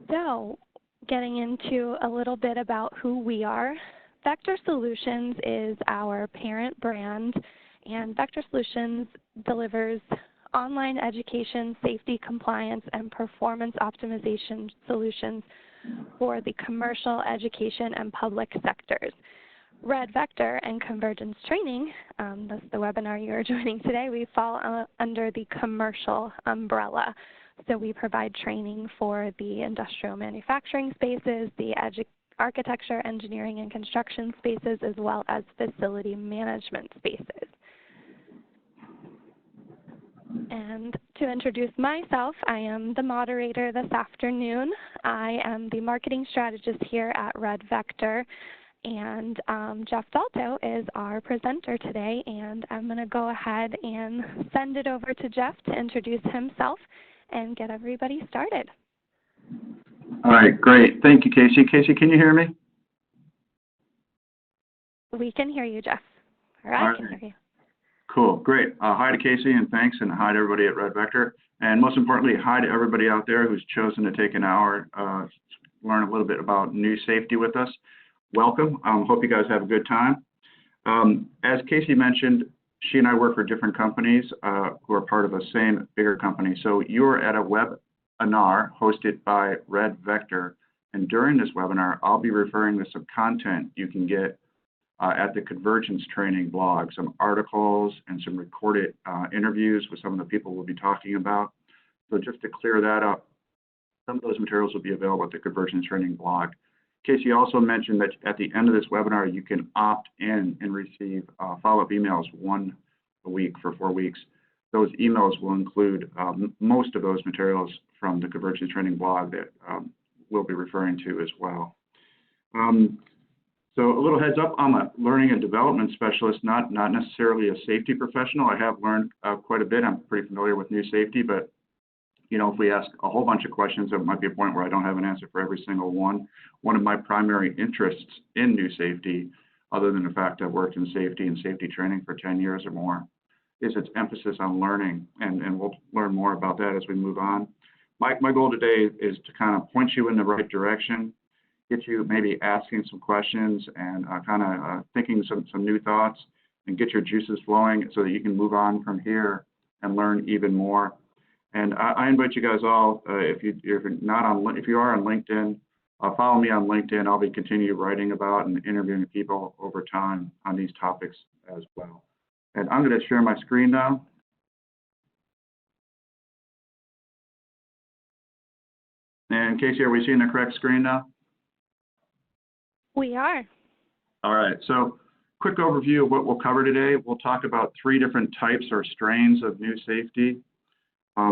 So, getting into a little bit about who we are, Vector Solutions is our parent brand, and Vector Solutions delivers online education, safety, compliance, and performance optimization solutions for the commercial, education, and public sectors. RedVector and Convergence training, that's the webinar you're joining today, we fall under the commercial umbrella. So we provide training for the industrial manufacturing spaces, the architecture, engineering, and construction spaces, as well as facility management spaces. And to introduce myself, I am the moderator this afternoon. I am the marketing strategist here at RedVector, and Jeff Dalto is our presenter today, and I'm going to go ahead and send it over to Jeff to introduce himself and get everybody started. All right, great. Thank you, Casey. Casey, can you hear me? We can hear you, Jeff. Or I can hear you. Cool, great. Hi to Casey, and thanks, and hi to everybody at RedVector. And most importantly, hi to everybody out there who's chosen to take an hour to learn a little bit about new safety with us. Welcome. Hope you guys have a good time. As Casey mentioned, she and I work for different companies who are part of the same bigger company. So you're at a webinar hosted by RedVector, and during this webinar, I'll be referring to some content you can get at the Convergence training blog, some articles and some recorded interviews with some of the people we'll be talking about. So just to clear that up, some of those materials will be available at the Convergence training blog. Casey also mentioned that at the end of this webinar, you can opt in and receive follow-up emails once a week for 4 weeks. Those emails will include most of those materials from the Convergence training blog that we'll be referring to as well. So a little heads up, I'm a learning and development specialist, not necessarily a safety professional. I have learned quite a bit. I'm pretty familiar with new safety, but you know, if we ask a whole bunch of questions, there might be a point where I don't have an answer for every single one. One of my primary interests in new safety, other than the fact I've worked in safety and safety training for 10 years or more, is its emphasis on learning, and we'll learn more about that as we move on. My goal today is to kind of point you in the right direction, get you maybe asking some questions and thinking some new thoughts, and get your juices flowing so that you can move on from here and learn even more. And I invite you guys all, if you are on LinkedIn, follow me on LinkedIn. I'll be continue writing about and interviewing people over time on these topics as well. And I'm going to share my screen now. And Casey, are we seeing the correct screen now? We are. All right, so quick overview of what we'll cover today. We'll talk about 3 different types or strains of new safety.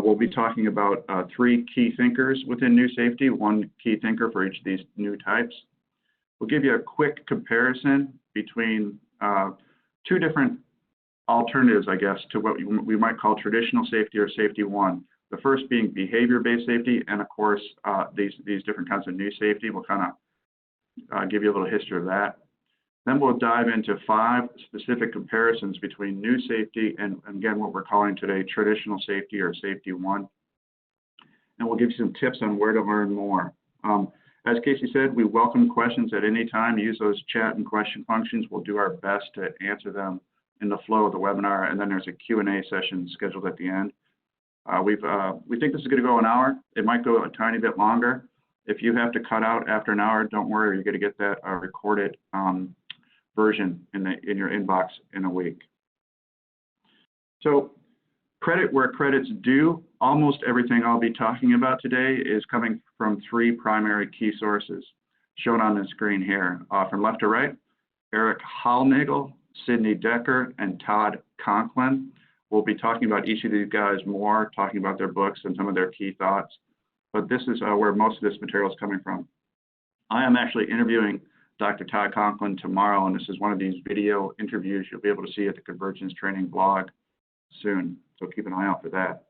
We'll be talking about 3 key thinkers within new safety, 1 key thinker for each of these new types. We'll give you a quick comparison between 2 different alternatives, I guess, to what we might call traditional safety or safety 1. The first being behavior-based safety, and of course, these different kinds of new safety. We'll kind of give you a little history of that. Then we'll dive into 5 specific comparisons between new safety and again, what we're calling today traditional safety or safety 1. And we'll give you some tips on where to learn more. As Casey said, we welcome questions at any time. Use those chat and question functions. We'll do our best to answer them in the flow of the webinar, and then there's a Q&A session scheduled at the end. We think this is going to go an hour. It might go a tiny bit longer. If you have to cut out after an hour, don't worry. You're going to get that recorded version in your inbox in a week. So credit where credit's due. Almost everything I'll be talking about today is coming from 3 primary key sources shown on the screen here. From left to right, Erik Hollnagel, Sidney Dekker, and Todd Conklin. We'll be talking about each of these guys more, talking about their books and some of their key thoughts. But this is where most of this material is coming from. I am actually interviewing Dr. Todd Conklin tomorrow, and this is one of these video interviews you'll be able to see at the Convergence training blog soon, so keep an eye out for that.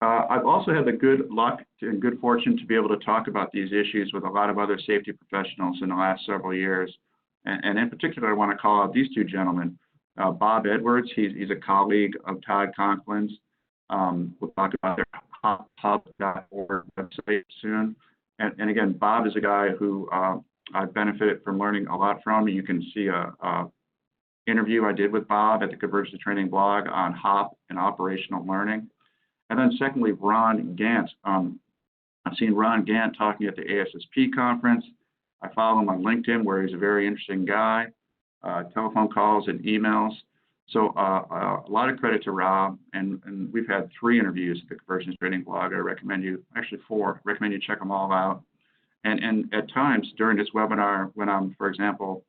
I've also had the good luck and good fortune to be able to talk about these issues with a lot of other safety professionals in the last several years, and in particular, I want to call out these 2 gentlemen. Bob Edwards, he's a colleague of Todd Conklin's. We'll talk about their hophub.org website soon. And again, Bob is a guy who I've benefited from learning a lot from. You can see a interview I did with Bob at the Convergence Training blog on HOP and operational learning. And then secondly, Ron Gant. I've seen Ron Gant talking at the ASSP conference. I follow him on LinkedIn, where he's a very interesting guy, telephone calls and emails. So a lot of credit to Rob, and we've had 3 interviews at the Convergence Training blog. I recommend you, actually 4, recommend you check them all out. And at times during this webinar, when I'm, for example,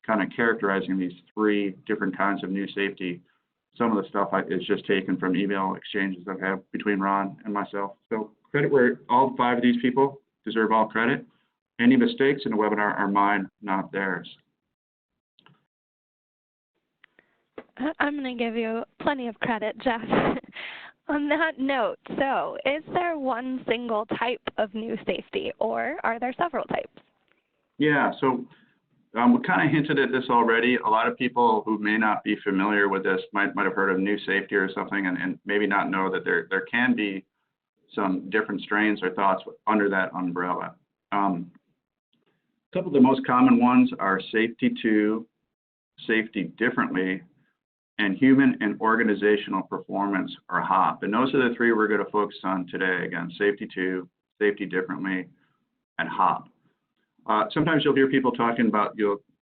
kind of characterizing these 3 different kinds of new safety, some of the stuff is just taken from email exchanges I've had between Ron and myself. So credit where all 5 of these people deserve all credit. Any mistakes in the webinar are mine, not theirs. I'm going to give you plenty of credit, Jeff. On that note, so is there one single type of new safety, or are there several types? Yeah, so we kind of hinted at this already. A lot of people who may not be familiar with this might have heard of new safety or something, and maybe not know that there can be some different strains or thoughts under that umbrella. A couple of the most common ones are safety to, safety differently, and human and organizational performance, or HOP. And those are the 3 we're going to focus on today. Again, safety to, safety differently, and HOP. Sometimes you'll hear people talking about,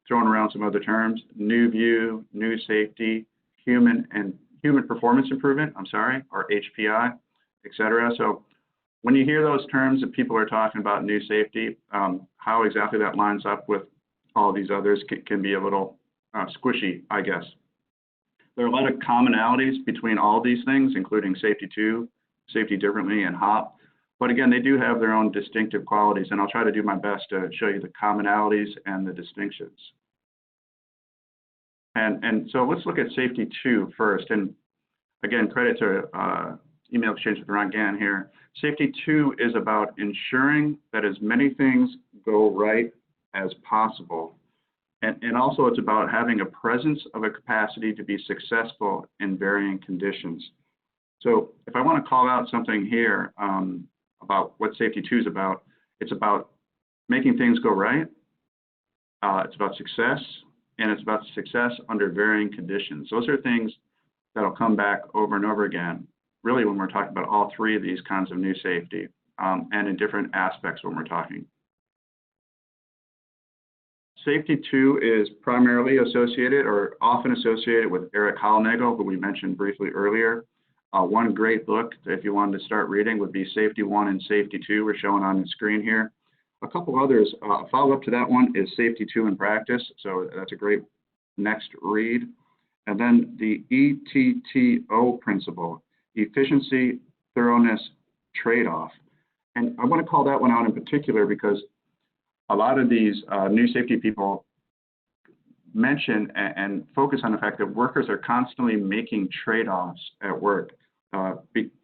throwing around some other terms, new view, new safety, human performance improvement, or HPI, et cetera. So when you hear those terms that people are talking about new safety, how exactly that lines up with all these others can be a little squishy, I guess. There are a lot of commonalities between all these things, including safety to, safety differently, and HOP. But again, they do have their own distinctive qualities, and I'll try to do my best to show you the commonalities and the distinctions. And so let's look at safety to first. And again, credit to email exchange with Ron Gann here. Safety to is about ensuring that as many things go right as possible. And also it's about having a presence of a capacity to be successful in varying conditions. So if I want to call out something here about what safety 2 is about, it's about making things go right, it's about success, and it's about success under varying conditions. Those are things that'll come back over and over again, really when we're talking about all 3 of these kinds of new safety, and in different aspects when we're talking. Safety 2 is primarily associated, or often associated, with Erik Hollnagel, who we mentioned briefly earlier. One great book, if you wanted to start reading, would be Safety 1 and Safety 2. We're showing on the screen here. A couple others, follow up to that one is Safety 2 in Practice. So that's a great next read. And then the ETTO principle, efficiency, thoroughness, trade-off. And I want to call that one out in particular because a lot of these new safety people mention and focus on the fact that workers are constantly making trade-offs at work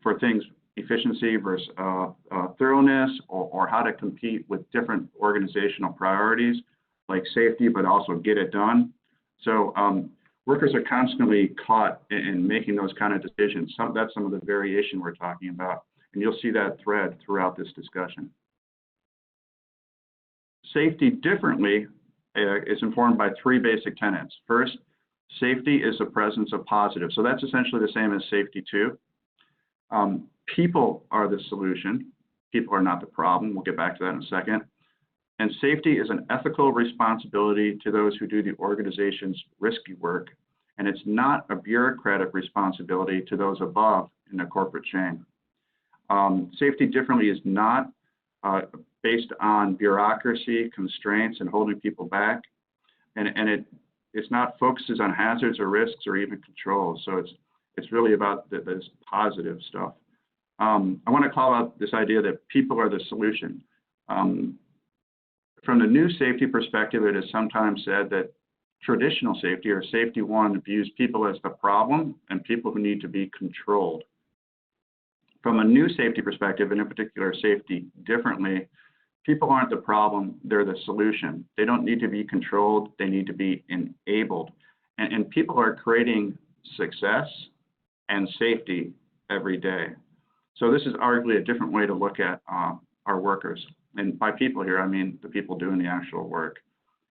for things, efficiency versus thoroughness, or how to compete with different organizational priorities like safety, but also get it done. So workers are constantly caught in making those kind of decisions. That's some of the variation we're talking about, and you'll see that thread throughout this discussion. Safety differently is informed by 3 basic tenets. First, safety is the presence of positive. So that's essentially the same as safety 2. People are the solution. People are not the problem. We'll get back to that in a second. And safety is an ethical responsibility to those who do the organization's risky work. And it's not a bureaucratic responsibility to those above in the corporate chain. Safety differently is not based on bureaucracy, constraints, and holding people back. And it's not focuses on hazards or risks or even controls. So it's really about this positive stuff. I want to call out this idea that people are the solution. From the new safety perspective, it is sometimes said that traditional safety, or safety 1, views people as the problem and people who need to be controlled. From a new safety perspective, and in particular safety differently, people aren't the problem, they're the solution. They don't need to be controlled, they need to be enabled. And people are creating success and safety every day. So this is arguably a different way to look at our workers. And by people here, I mean the people doing the actual work.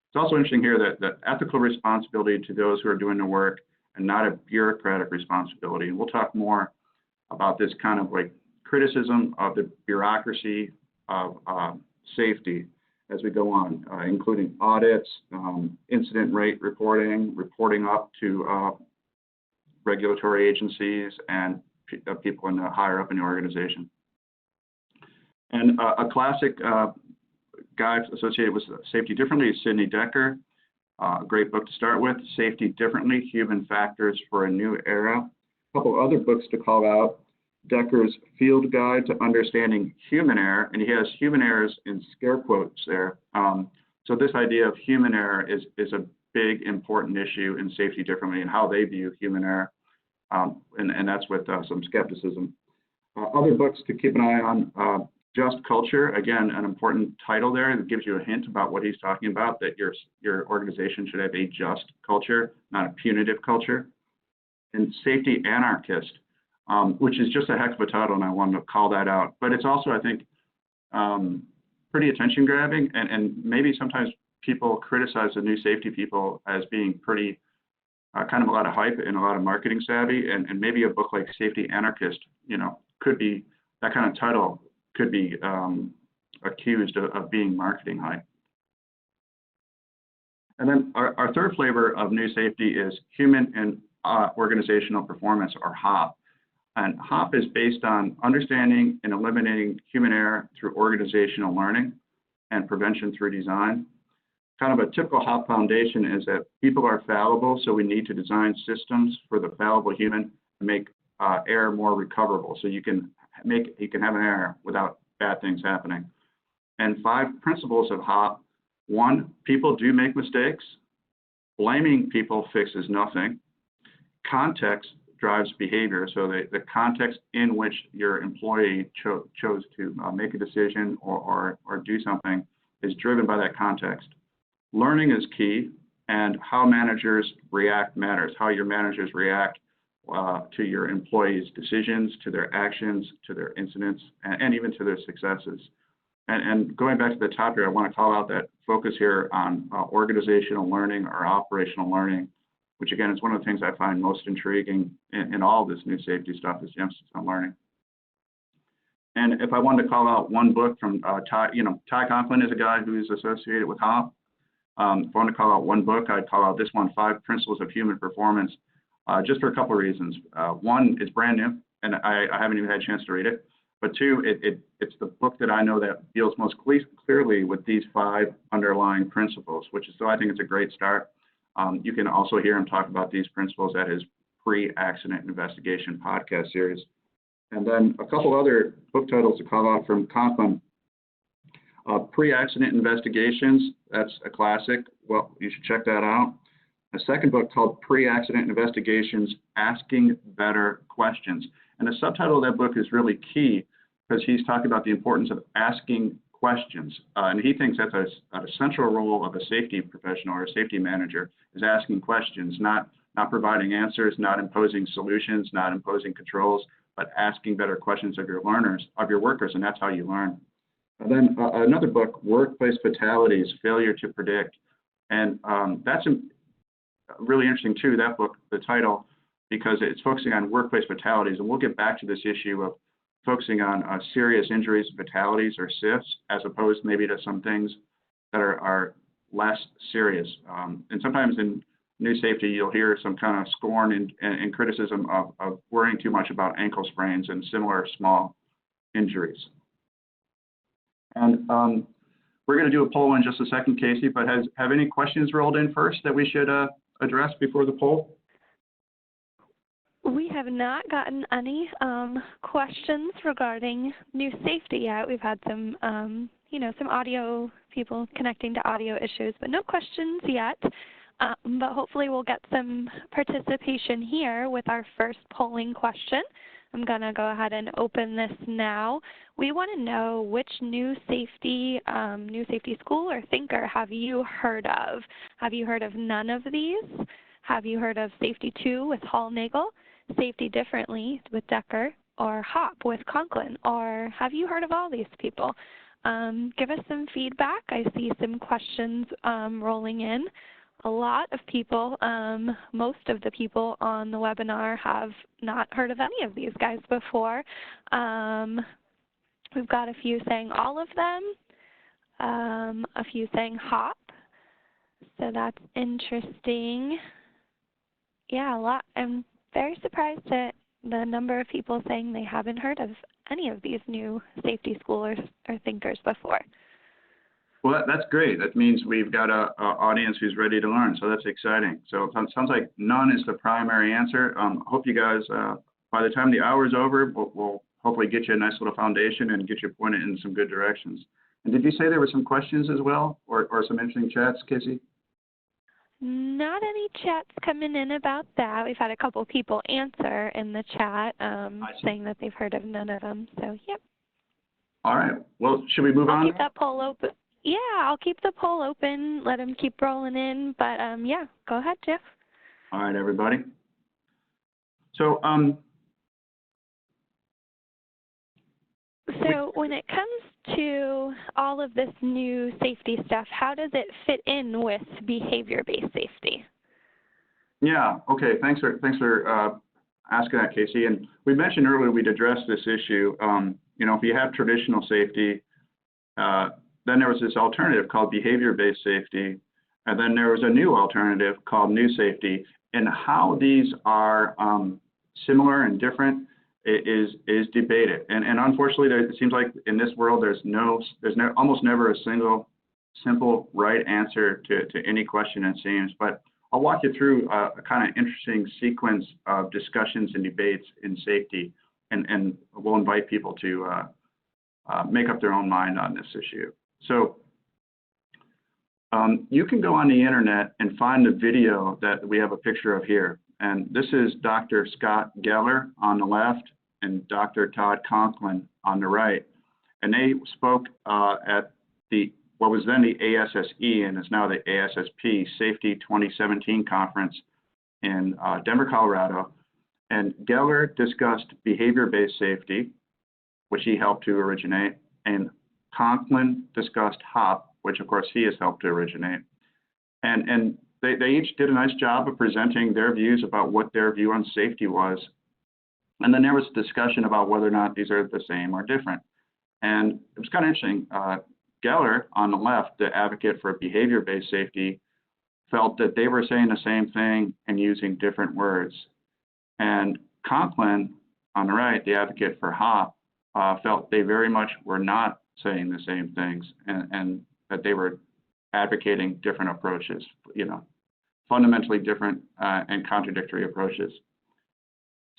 It's also interesting here that the ethical responsibility to those who are doing the work and not a bureaucratic responsibility. And we'll talk more about this kind of like criticism of the bureaucracy of safety as we go on, including audits, incident rate reporting, reporting up to regulatory agencies and people higher up in the organization. And a classic guide associated with Safety Differently is Sidney Dekker. A great book to start with, Safety Differently, Human Factors for a New Era. A couple other books to call out, Dekker's Field Guide to Understanding Human Error, and he has human errors in scare quotes there. So this idea of human error is a big, important issue in Safety Differently and how they view human error, and that's with some skepticism. Other books to keep an eye on, Just Culture, again, an important title there that gives you a hint about what he's talking about, that your organization should have a just culture, not a punitive culture. And Safety Anarchist, which is just a heck of a title, and I wanted to call that out. But it's also, I think, pretty attention-grabbing, and maybe sometimes people criticize the new safety people as being pretty, kind of a lot of hype and a lot of marketing savvy, and maybe a book like Safety Anarchist, could be, that kind of title could be accused of being marketing hype. And then our third flavor of new safety is human and organizational performance, or HOP. And HOP is based on understanding and eliminating human error through organizational learning and prevention through design. Kind of a typical HOP foundation is that people are fallible, so we need to design systems for the fallible human to make error more recoverable. So you can have an error without bad things happening. And 5 principles of HOP. 1, people do make mistakes. Blaming people fixes nothing. Context drives behavior. So the context in which your employee chose to make a decision or do something is driven by that context. Learning is key, and how managers react matters. How your managers react to your employees' decisions, to their actions, to their incidents, and even to their successes. And going back to the top here, I want to call out that focus here on organizational learning or operational learning, which again is one of the things I find most intriguing in all this new safety stuff, is the emphasis on learning. And if I wanted to call out one book from Todd Conklin is a guy who's associated with HOP. If I want to call out one book, I'd call out this one, 5 Principles of Human Performance, just for a couple of reasons. 1, it's brand new, and I haven't even had a chance to read it. But 2, it's the book that I know that deals most clearly with these 5 underlying principles, so I think it's a great start. You can also hear him talk about these principles at his pre-accident investigation podcast series. And then a couple other book titles to call out from Conklin. Pre-accident investigations, that's a classic. Well, you should check that out. A second book called Pre-Accident Investigations, Asking Better Questions. And the subtitle of that book is really key because he's talking about the importance of asking questions. And he thinks that's a central role of a safety professional or a safety manager, is asking questions, not providing answers, not imposing solutions, not imposing controls, but asking better questions of your learners, of your workers, and that's how you learn. And then another book, Workplace Fatalities, Failure to Predict. And that's really interesting too, that book, the title, because it's focusing on workplace fatalities. And we'll get back to this issue of focusing on serious injuries, fatalities, or SIFs, as opposed maybe to some things that are less serious. And sometimes in new safety, you'll hear some kind of scorn and criticism of worrying too much about ankle sprains and similar small injuries. And we're going to do a poll in just a second, Casey, but have any questions rolled in first that we should address before the poll? We have not gotten any questions regarding new safety yet. We've had some, some audio people connecting to audio issues, but no questions yet. But hopefully we'll get some participation here with our first polling question. I'm going to go ahead and open this now. We want to know which new safety school or thinker have you heard of? Have you heard of none of these? Have you heard of Safety 2 with Hollnagel, Safety Differently with Dekker, or HOP with Conklin, or have you heard of all these people? Give us some feedback. I see some questions rolling in. A lot of people, most of the people on the webinar have not heard of any of these guys before. We've got a few saying all of them, a few saying HOP, so that's interesting. Yeah, a lot. I'm very surprised at the number of people saying they haven't heard of any of these new safety schoolers or thinkers before. Well, that's great. That means we've got an audience who's ready to learn, so that's exciting. So it sounds like none is the primary answer. I hope you guys, by the time the hour is over, we'll hopefully get you a nice little foundation and get you pointed in some good directions. And did you say there were some questions as well, or some interesting chats, Casey? Not any chats coming in about that. We've had a couple people answer in the chat saying that they've heard of none of them. So, yep. All right. Well, should we move on? I'll keep that poll open. Yeah, I'll keep the poll open. Let them keep rolling in. But, yeah, go ahead, Jeff. All right, everybody. So, when it comes to all of this new safety stuff, how does it fit in with behavior-based safety? Yeah, okay, thanks for asking that, Casey. And we mentioned earlier we'd address this issue. You know, if you have traditional safety, then there was this alternative called behavior-based safety, and then there was a new alternative called new safety. And how these are similar and different is debated. And unfortunately, it seems like in this world, there's almost never a single simple right answer to any question, it seems. But I'll walk you through a kind of interesting sequence of discussions and debates in safety, and we'll invite people to make up their own mind on this issue. So you can go on the internet and find the video that we have a picture of here. And this is Dr. Scott Geller on the left and Dr. Todd Conklin on the right. And they spoke at what was then the ASSE and is now the ASSP Safety 2017 conference in Denver, Colorado. And Geller discussed behavior-based safety, which he helped to originate, and Conklin discussed HOP, which of course he has helped to originate. And they each did a nice job of presenting their views about what their view on safety was. And then there was a discussion about whether or not these are the same or different. And it was kind of interesting. Geller on the left, the advocate for behavior-based safety, felt that they were saying the same thing and using different words. And Conklin on the right, the advocate for HOP, felt they very much were not saying the same things and that they were advocating different approaches, you know, fundamentally different and contradictory approaches.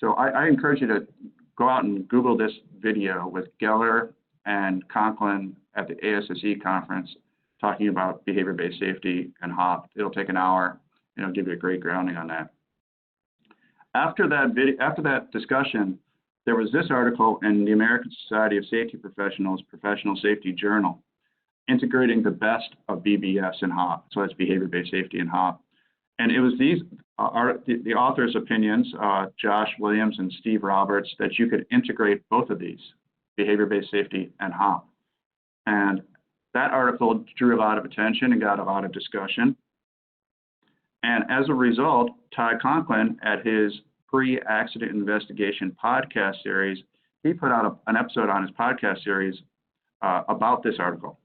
So I encourage you to go out and Google this video with Geller and Conklin at the ASSE conference talking about behavior-based safety and HOP. It'll take an hour, and it'll give you a great grounding on that. After that discussion, there was this article in the American Society of Safety Professionals Professional Safety Journal, integrating the best of BBS and HOP. So that's behavior-based safety and HOP. And it was these the authors' opinions, Josh Williams and Steve Roberts, that you could integrate both of these, behavior-based safety and HOP. And that article drew a lot of attention and got a lot of discussion. And as a result, Todd Conklin, at his pre-accident investigation podcast series, he put out an episode on his podcast series about this article.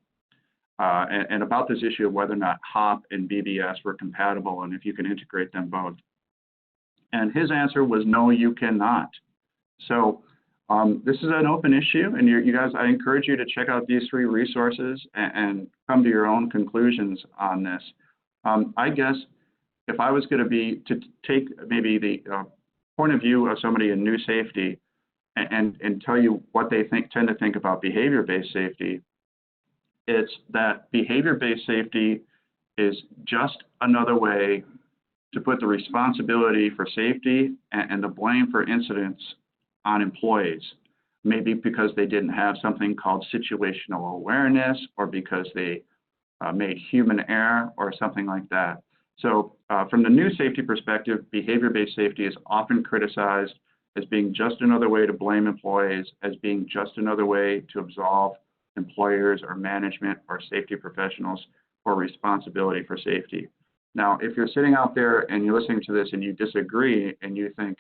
And about this issue of whether or not HOP and BBS were compatible and if you can integrate them both. And his answer was no, you cannot. So this is an open issue, and you guys, I encourage you to check out these three resources and come to your own conclusions on this. I guess if I was going to take maybe the point of view of somebody in new safety and tell you what they tend to think about behavior-based safety, it's that behavior-based safety is just another way to put the responsibility for safety and the blame for incidents on employees, maybe because they didn't have something called situational awareness or because they made human error or something like that. So from the new safety perspective, behavior-based safety is often criticized as being just another way to blame employees, as being just another way to absolve employers or management or safety professionals for responsibility for safety. Now, if you're sitting out there and you're listening to this and you disagree and you think,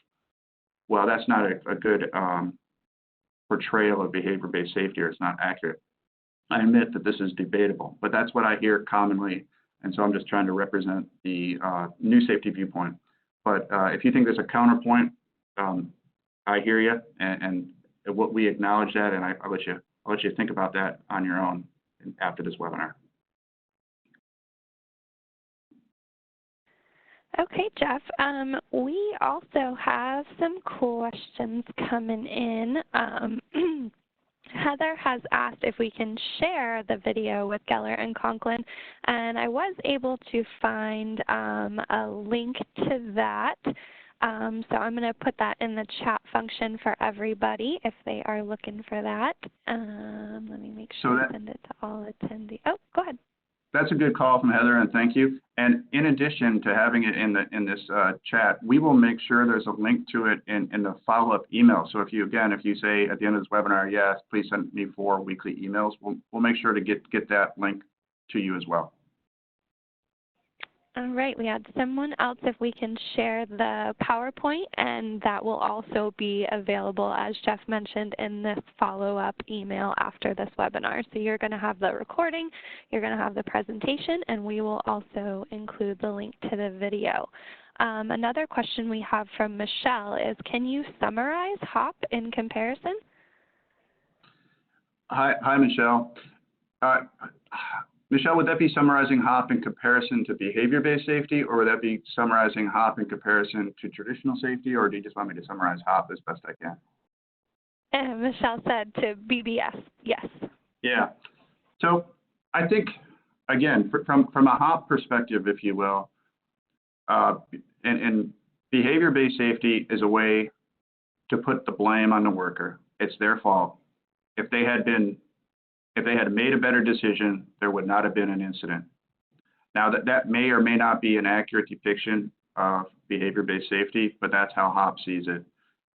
well, that's not a good portrayal of behavior-based safety, or it's not accurate, I admit that this is debatable, but that's what I hear commonly, and so I'm just trying to represent the new safety viewpoint. But if you think there's a counterpoint, I hear you, and what we acknowledge that, and I'll let you think about that on your own after this webinar. Okay, Jeff. We also have some questions coming in. Heather has asked if we can share the video with Geller and Conklin, and I was able to find a link to that. So I'm going to put that in the chat function for everybody if they are looking for that. Let me make sure I send it to all attendees. Oh, go ahead. That's a good call from Heather, and thank you. And in addition to having it in this chat, we will make sure there's a link to it in the follow-up email. So if you say at the end of this webinar, yes, please send me 4 weekly emails, we'll make sure to get that link to you as well. All right, we had someone else if we can share the PowerPoint, and that will also be available, as Jeff mentioned, in this follow-up email after this webinar. So you're going to have the recording, you're going to have the presentation, and we will also include the link to the video. Another question we have from Michelle is, can you summarize HOP in comparison? Hi, Michelle. Michelle, would that be summarizing HOP in comparison to behavior-based safety, or would that be summarizing HOP in comparison to traditional safety, or do you just want me to summarize HOP as best I can? And Michelle said to BBS, yes. Yeah. So I think, again, from a HOP perspective, if you will, and behavior-based safety is a way to put the blame on the worker. It's their fault. If they had made a better decision, there would not have been an incident. Now, that may or may not be an accurate depiction of behavior-based safety, but that's how HOP sees it.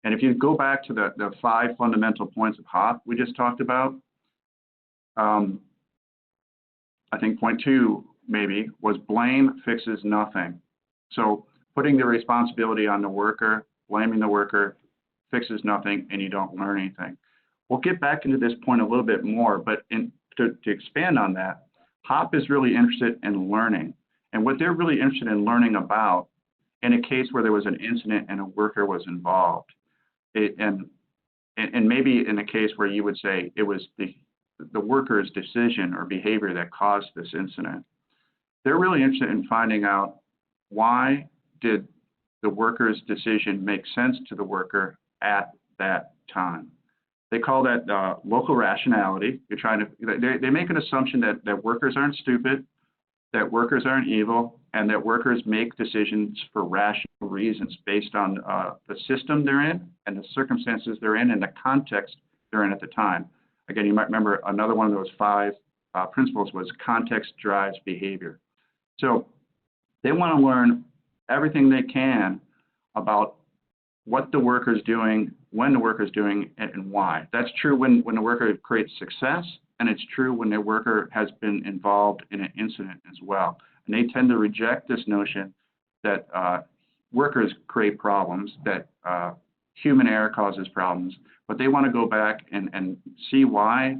And if you go back to the 5 fundamental points of HOP we just talked about, I think point 2 maybe was blame fixes nothing. So putting the responsibility on the worker, blaming the worker, fixes nothing, and you don't learn anything. We'll get back into this point a little bit more, but to expand on that, HOP is really interested in learning. And what they're really interested in learning about in a case where there was an incident and a worker was involved, and maybe in a case where you would say it was the worker's decision or behavior that caused this incident, they're really interested in finding out, why did the worker's decision make sense to the worker at that time? They call that local rationality. They make an assumption that workers aren't stupid, that workers aren't evil, and that workers make decisions for rational reasons based on the system they're in and the circumstances they're in and the context they're in at the time. Again, you might remember another one of those 5 principles was context drives behavior. So they want to learn everything they can about what the worker's doing, when the worker's doing, and why. That's true when the worker creates success, and it's true when the worker has been involved in an incident as well. And they tend to reject this notion that workers create problems, that human error causes problems, but they want to go back and see why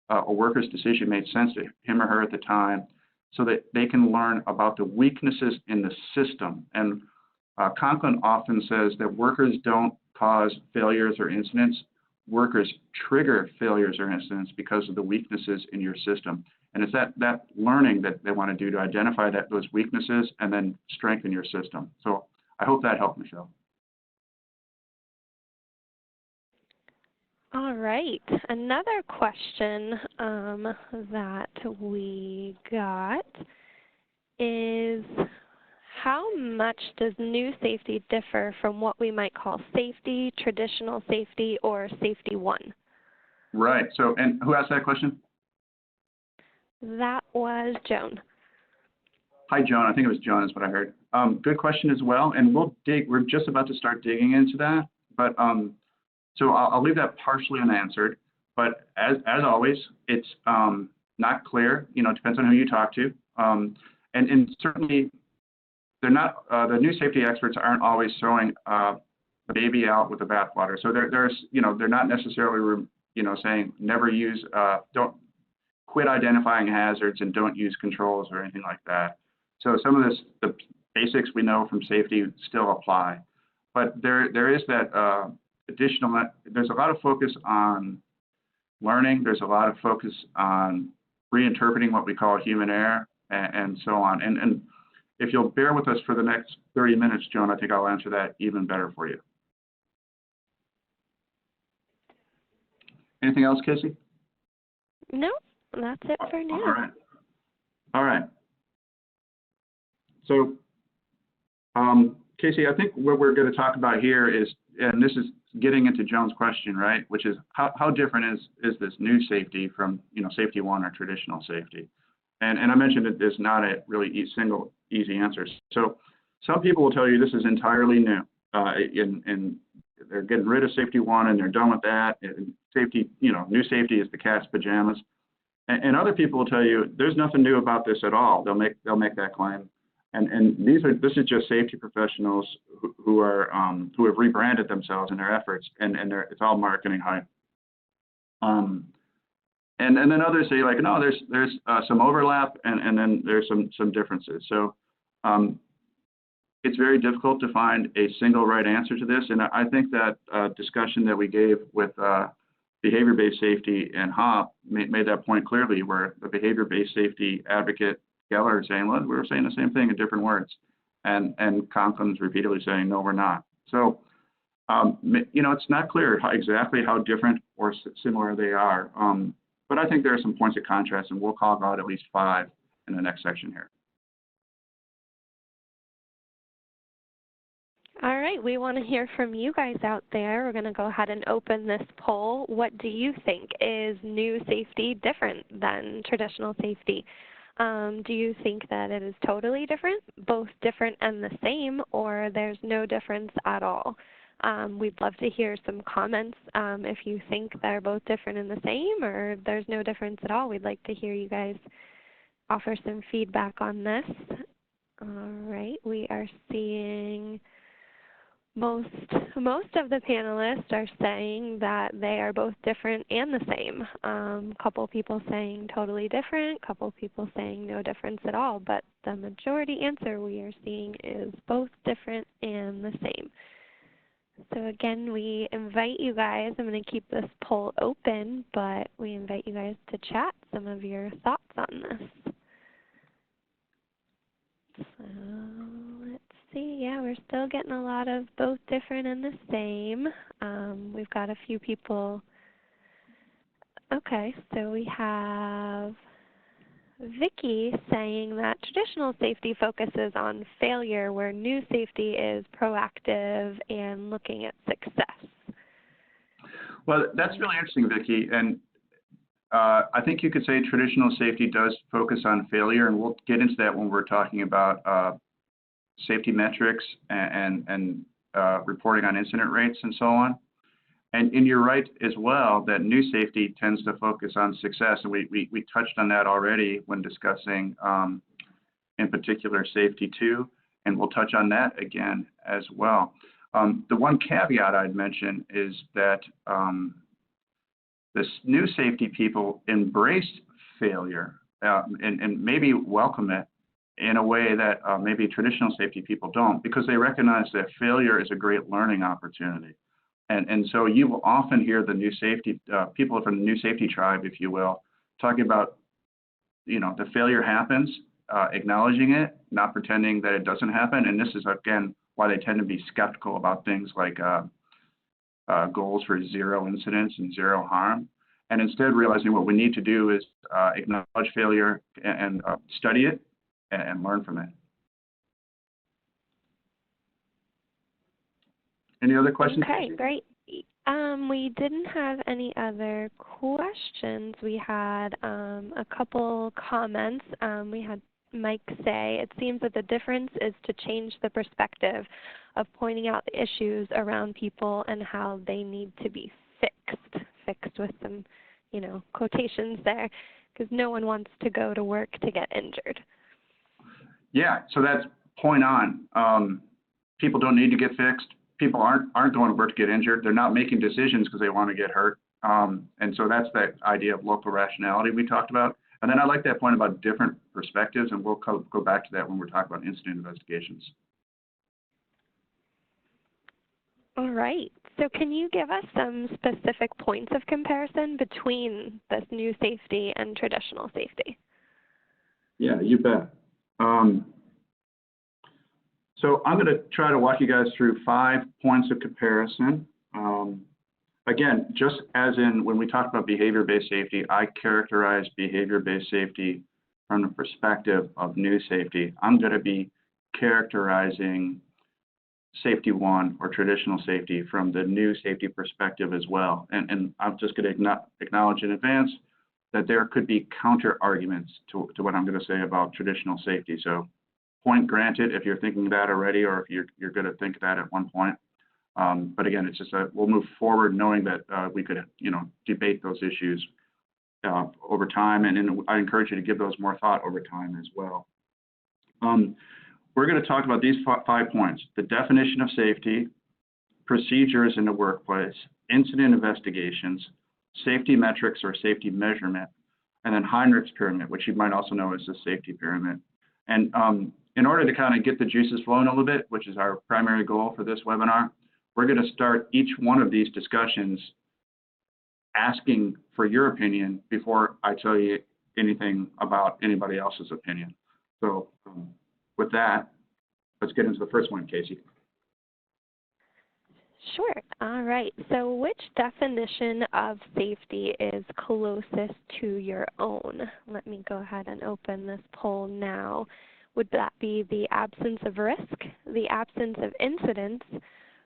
a worker's decision made sense to him or her at the time, so that they can learn about the weaknesses in the system. And Conklin often says that workers don't cause failures or incidents. Workers trigger failures or incidents because of the weaknesses in your system. And it's that learning that they want to do to identify those weaknesses and then strengthen your system. So I hope that helped, Michelle. All right. Another question that we got is, how much does new safety differ from what we might call safety, traditional safety, or safety 1? Right. So, and who asked that question? That was Joan. Hi, Joan. I think it was Joan is what I heard. Good question as well. And we're just about to start digging into that. But so I'll leave that partially unanswered. But as always, it's not clear. You know, it depends on who you talk to. And certainly, they're not the new safety experts aren't always throwing the baby out with the bathwater. So there's you know, they're not necessarily you know, saying never use don't quit identifying hazards and don't use controls or anything like that. So some of this, the basics we know from safety still apply, but there is that additional. There's a lot of focus on learning. There's a lot of focus on reinterpreting what we call human error and so on. And if you'll bear with us for the next 30 minutes, Joan, I think I'll answer that even better for you. Anything else, Casey? No, that's it for now. All right. All right. So, Casey, I think what we're going to talk about here is, and this is getting into Joan's question, right? Which is how different is this new safety from, you know, safety one or traditional safety? And I mentioned that there's not a really single easy answer. So some people will tell you this is entirely new, and they're getting rid of safety one and they're done with that. And safety, you know, new safety is the cat's pajamas. And other people will tell you there's nothing new about this at all. They'll make that claim. And this is just safety professionals who have rebranded themselves in their efforts, and it's all marketing hype. And then others say, like, no, there's some overlap, and then there's some differences. So it's very difficult to find a single right answer to this. And I think that discussion that we gave with behavior-based safety and HOP made that point clearly, where the behavior-based safety advocate Geller is saying, well, we were saying the same thing in different words. And Conklin's repeatedly saying, no, we're not. So, you know, it's not clear exactly how different or similar they are. But I think there are some points of contrast, and we'll call out at least 5 in the next section here. All right, we want to hear from you guys out there. We're going to go ahead and open this poll. What do you think? Is new safety different than traditional safety? Do you think that it is totally different, both different and the same, or there's no difference at all? We'd love to hear some comments if you think they're both different and the same, or there's no difference at all. We'd like to hear you guys offer some feedback on this. All right, we are seeing most of the panelists are saying that they are both different and the same. Couple people saying totally different, couple people saying no difference at all, but the majority answer we are seeing is both different and the same. So again, we invite you guys, I'm going to keep this poll open, but we invite you guys to chat some of your thoughts on this. So let's see, yeah, we're still getting a lot of both different and the same. We've got a few people. Okay, so we have Vicki saying that traditional safety focuses on failure, where new safety is proactive and looking at success. Well, that's really interesting, Vicki. And I think you could say traditional safety does focus on failure, and we'll get into that when we're talking about safety metrics and reporting on incident rates and so on. And you're right as well that new safety tends to focus on success, and we touched on that already when discussing, in particular, safety 2, and we'll touch on that again as well. The one caveat I'd mention is that the new safety people embrace failure and maybe welcome it in a way that maybe traditional safety people don't, because they recognize that failure is a great learning opportunity. And so you will often hear the new safety, people from the new safety tribe, if you will, talking about, you know, the failure happens, acknowledging it, not pretending that it doesn't happen. And this is, again, why they tend to be skeptical about things like goals for 0 incidents and 0 harm. And instead realizing what we need to do is acknowledge failure and study it and learn from it. Any other questions? Okay, great. We didn't have any other questions. We had a couple comments. We had Mike say, it seems that the difference is to change the perspective of pointing out the issues around people and how they need to be fixed with some, quotations there, because no one wants to go to work to get injured. Yeah, so that's point on. People don't need to get fixed. People aren't going to work to get injured. They're not making decisions because they want to get hurt. And so that's that idea of local rationality we talked about. And then I like that point about different perspectives, and we'll go back to that when we're talking about incident investigations. All right. So can you give us some specific points of comparison between this new safety and traditional safety? Yeah, you bet. So I'm going to try to walk you guys through 5 points of comparison. Again, just as in when we talked about behavior-based safety, I characterize behavior-based safety from the perspective of new safety. I'm going to be characterizing safety 1 or traditional safety from the new safety perspective as well. And I'm just going to acknowledge in advance that there could be counter arguments to what I'm going to say about traditional safety. So point granted if you're thinking that already, or if you're going to think that at one point. But again, it's just we'll move forward knowing that we could, debate those issues over time, and I encourage you to give those more thought over time as well. We're going to talk about these 5 points: the definition of safety, procedures in the workplace, incident investigations, safety metrics or safety measurement, and then Heinrich's pyramid, which you might also know as the safety pyramid. And in order to kind of get the juices flowing a little bit, which is our primary goal for this webinar, we're going to start each one of these discussions asking for your opinion before I tell you anything about anybody else's opinion. So with that, let's get into the first one, Casey. Sure. All right. So which definition of safety is closest to your own? Let me go ahead and open this poll now. Would that be the absence of risk, the absence of incidents,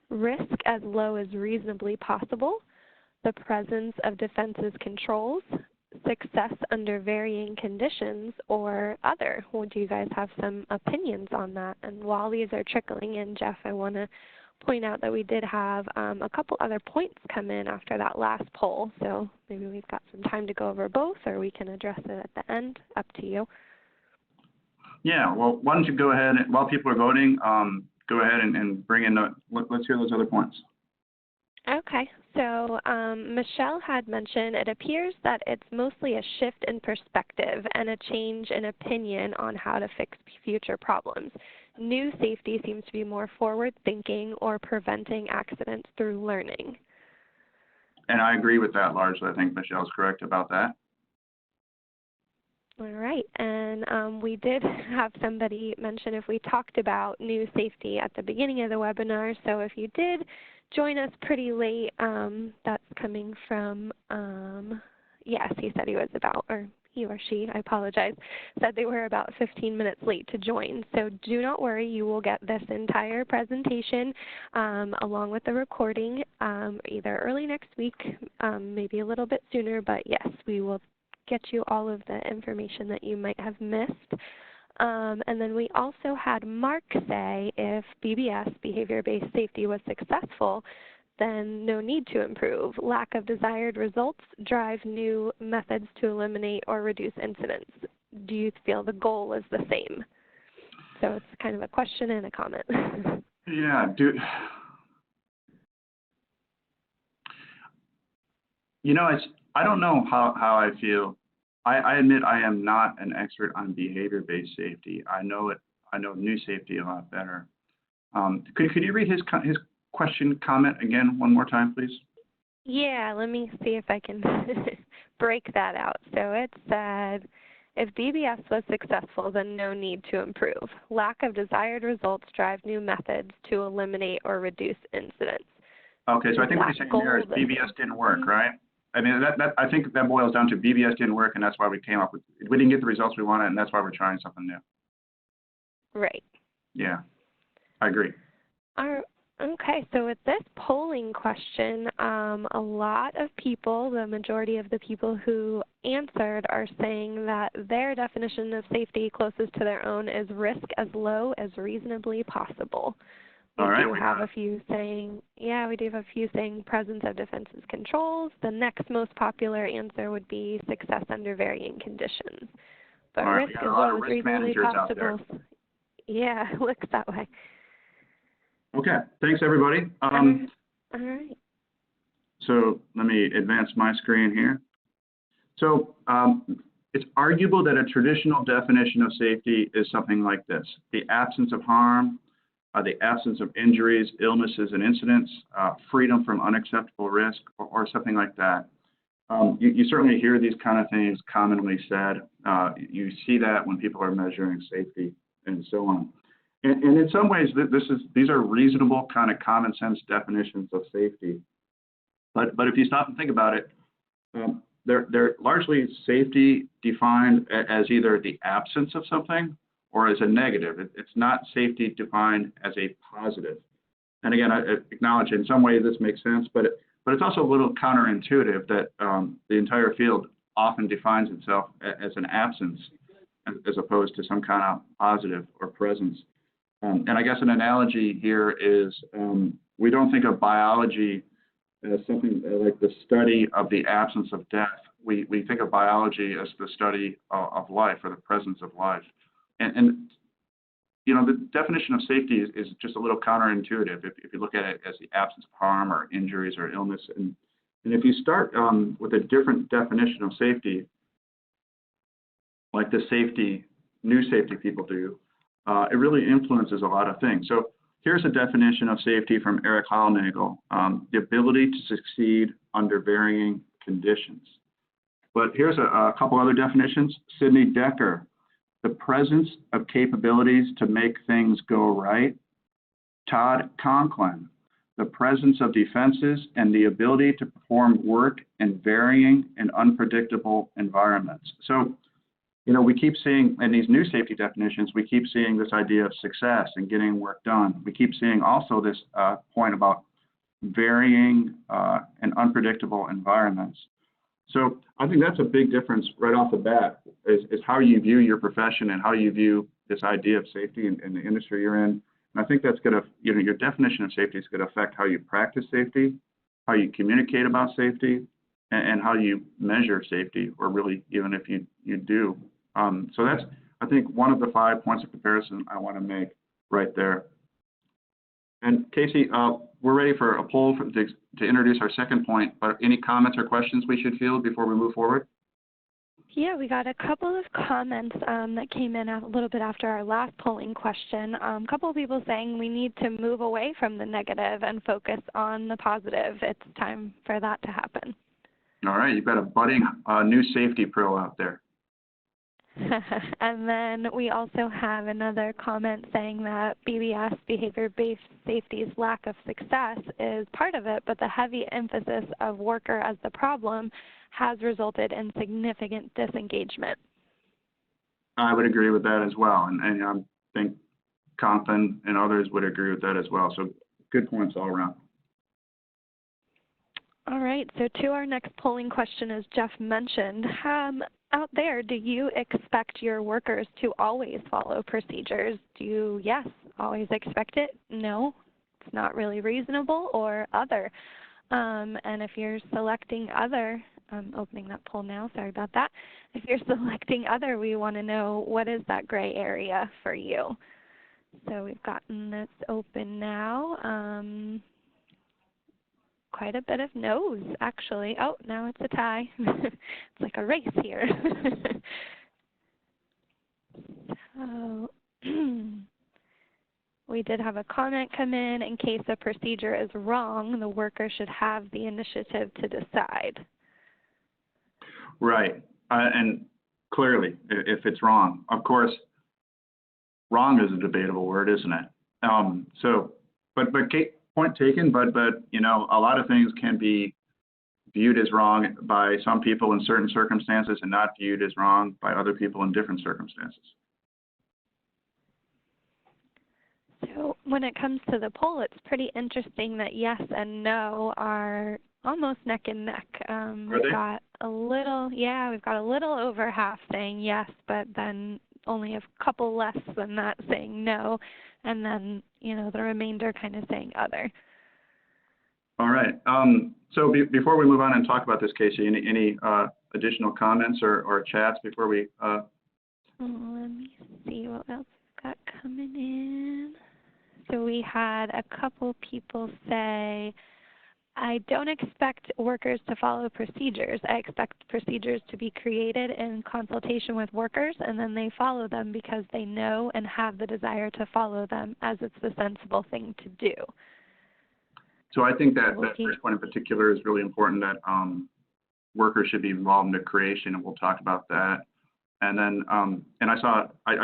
risk as low as reasonably possible, the presence of defenses controls, success under varying conditions, or other? Would you guys have some opinions on that? And while these are trickling in, Jeff, I want to point out that we did have a couple other points come in after that last poll, so maybe we've got some time to go over both, or we can address it at the end. Up to you. Yeah, well, why don't you go ahead, and, while people are voting, go ahead and bring in, let's hear those other points. Okay, so Michelle had mentioned it appears that it's mostly a shift in perspective and a change in opinion on how to fix future problems. New safety seems to be more forward-thinking or preventing accidents through learning. And I agree with that largely. I think Michelle's correct about that. All right, and we did have somebody mention if we talked about new safety at the beginning of the webinar, so if you did join us pretty late, that's coming from, yes, he said he was about, or he or she, I apologize, said they were about 15 minutes late to join. So do not worry, you will get this entire presentation along with the recording either early next week, maybe a little bit sooner, but yes, we will get you all of the information that you might have missed. And then we also had Mark say if BBS, behavior-based safety, was successful, then no need to improve. Lack of desired results drive new methods to eliminate or reduce incidents. Do you feel the goal is the same? So it's kind of a question and a comment. Yeah, I don't know how I feel. I admit I am not an expert on behavior-based safety. I know new safety a lot better. Could you read his question comment again one more time, please? Yeah, let me see if I can break that out. So it said, if BBS was successful, then no need to improve. Lack of desired results drive new methods to eliminate or reduce incidents. Okay, so I think what he's saying there is BBS didn't work, right? I mean, I think that boils down to BBS didn't work, and that's why we came up with, we didn't get the results we wanted, and that's why we're trying something new. Right. Yeah, I agree. All Okay, so with this polling question, a lot of people, the majority of the people who answered are saying that their definition of safety closest to their own is risk as low as reasonably possible. We do have a few saying, we do have a few saying presence of defenses controls. The next most popular answer would be success under varying conditions. But risk as low as reasonably possible. Yeah, looks that way. Okay, thanks everybody. All right. So let me advance my screen here. So it's arguable that a traditional definition of safety is something like this: the absence of harm, the absence of injuries, illnesses, and incidents, freedom from unacceptable risk, or something like that. You certainly hear these kind of things commonly said. You see that when people are measuring safety and so on. And in some ways, these are reasonable kind of common sense definitions of safety. But if you stop and think about it, they're largely safety defined as either the absence of something or as a negative. It's not safety defined as a positive. And again, I acknowledge in some ways this makes sense, but it's also a little counterintuitive that the entire field often defines itself as an absence as opposed to some kind of positive or presence. And I guess an analogy here is we don't think of biology as something like the study of the absence of death. We think of biology as the study of life or the presence of life. And you know, the definition of safety is just a little counterintuitive if you look at it as the absence of harm or injuries or illness. And if you start with a different definition of safety, like the new safety people do, it really influences a lot of things. So here's a definition of safety from Erik Hollnagel: the ability to succeed under varying conditions. But here's a couple other definitions. Sidney Dekker: the presence of capabilities to make things go right. Todd Conklin: the presence of defenses and the ability to perform work in varying and unpredictable environments. So, you know, we keep seeing in these new safety definitions, we keep seeing this idea of success and getting work done. We keep seeing also this point about varying and unpredictable environments. So I think that's a big difference right off the bat is how you view your profession and how you view this idea of safety in the industry you're in. And I think that's going to, you know, your definition of safety is going to affect how you practice safety, how you communicate about safety, and how you measure safety, or really even if you do. So that's, I think, one of the 5 points of comparison I want to make right there. And Casey, we're ready for a poll to introduce our second point, but any comments or questions we should field before we move forward? Yeah, we got a couple of comments that came in a little bit after our last polling question. A couple of people saying we need to move away from the negative and focus on the positive. It's time for that to happen. All right, you've got a budding new safety pro out there. And then we also have another comment saying that BBS, behavior-based safety's lack of success, is part of it, but the heavy emphasis of worker as the problem has resulted in significant disengagement. I would agree with that as well, and I think Conklin and others would agree with that as well. So good points all around. All right, so to our next polling question, as Jeff mentioned, out there, do you expect your workers to always follow procedures? Do you, yes, always expect it? No, it's not really reasonable, or other? And if you're selecting other, I'm opening that poll now, sorry about that. If you're selecting other, we want to know what is that gray area for you. So we've gotten this open now. Quite a bit of no's, actually. Oh, now it's a tie. It's like a race here. So we did have a comment come in case a procedure is wrong, the worker should have the initiative to decide. Right, and clearly, if it's wrong, of course, wrong is a debatable word, isn't it? But Kate, point taken, but you know, a lot of things can be viewed as wrong by some people in certain circumstances and not viewed as wrong by other people in different circumstances. So when it comes to the poll, it's pretty interesting that yes and no are almost neck and neck. We've got a little, we've got a little over half saying yes, but then only a couple less than that saying no, and then, you know, the remainder kind of saying other. All right. So before we move on and talk about this, Casey, any additional comments or chats before we? Let me see what else we've got coming in. So we had a couple people say, I don't expect workers to follow procedures. I expect procedures to be created in consultation with workers, and then they follow them because they know and have the desire to follow them as it's the sensible thing to do. So I think that first point in particular is really important, that workers should be involved in the creation, and we'll talk about that. And then, and I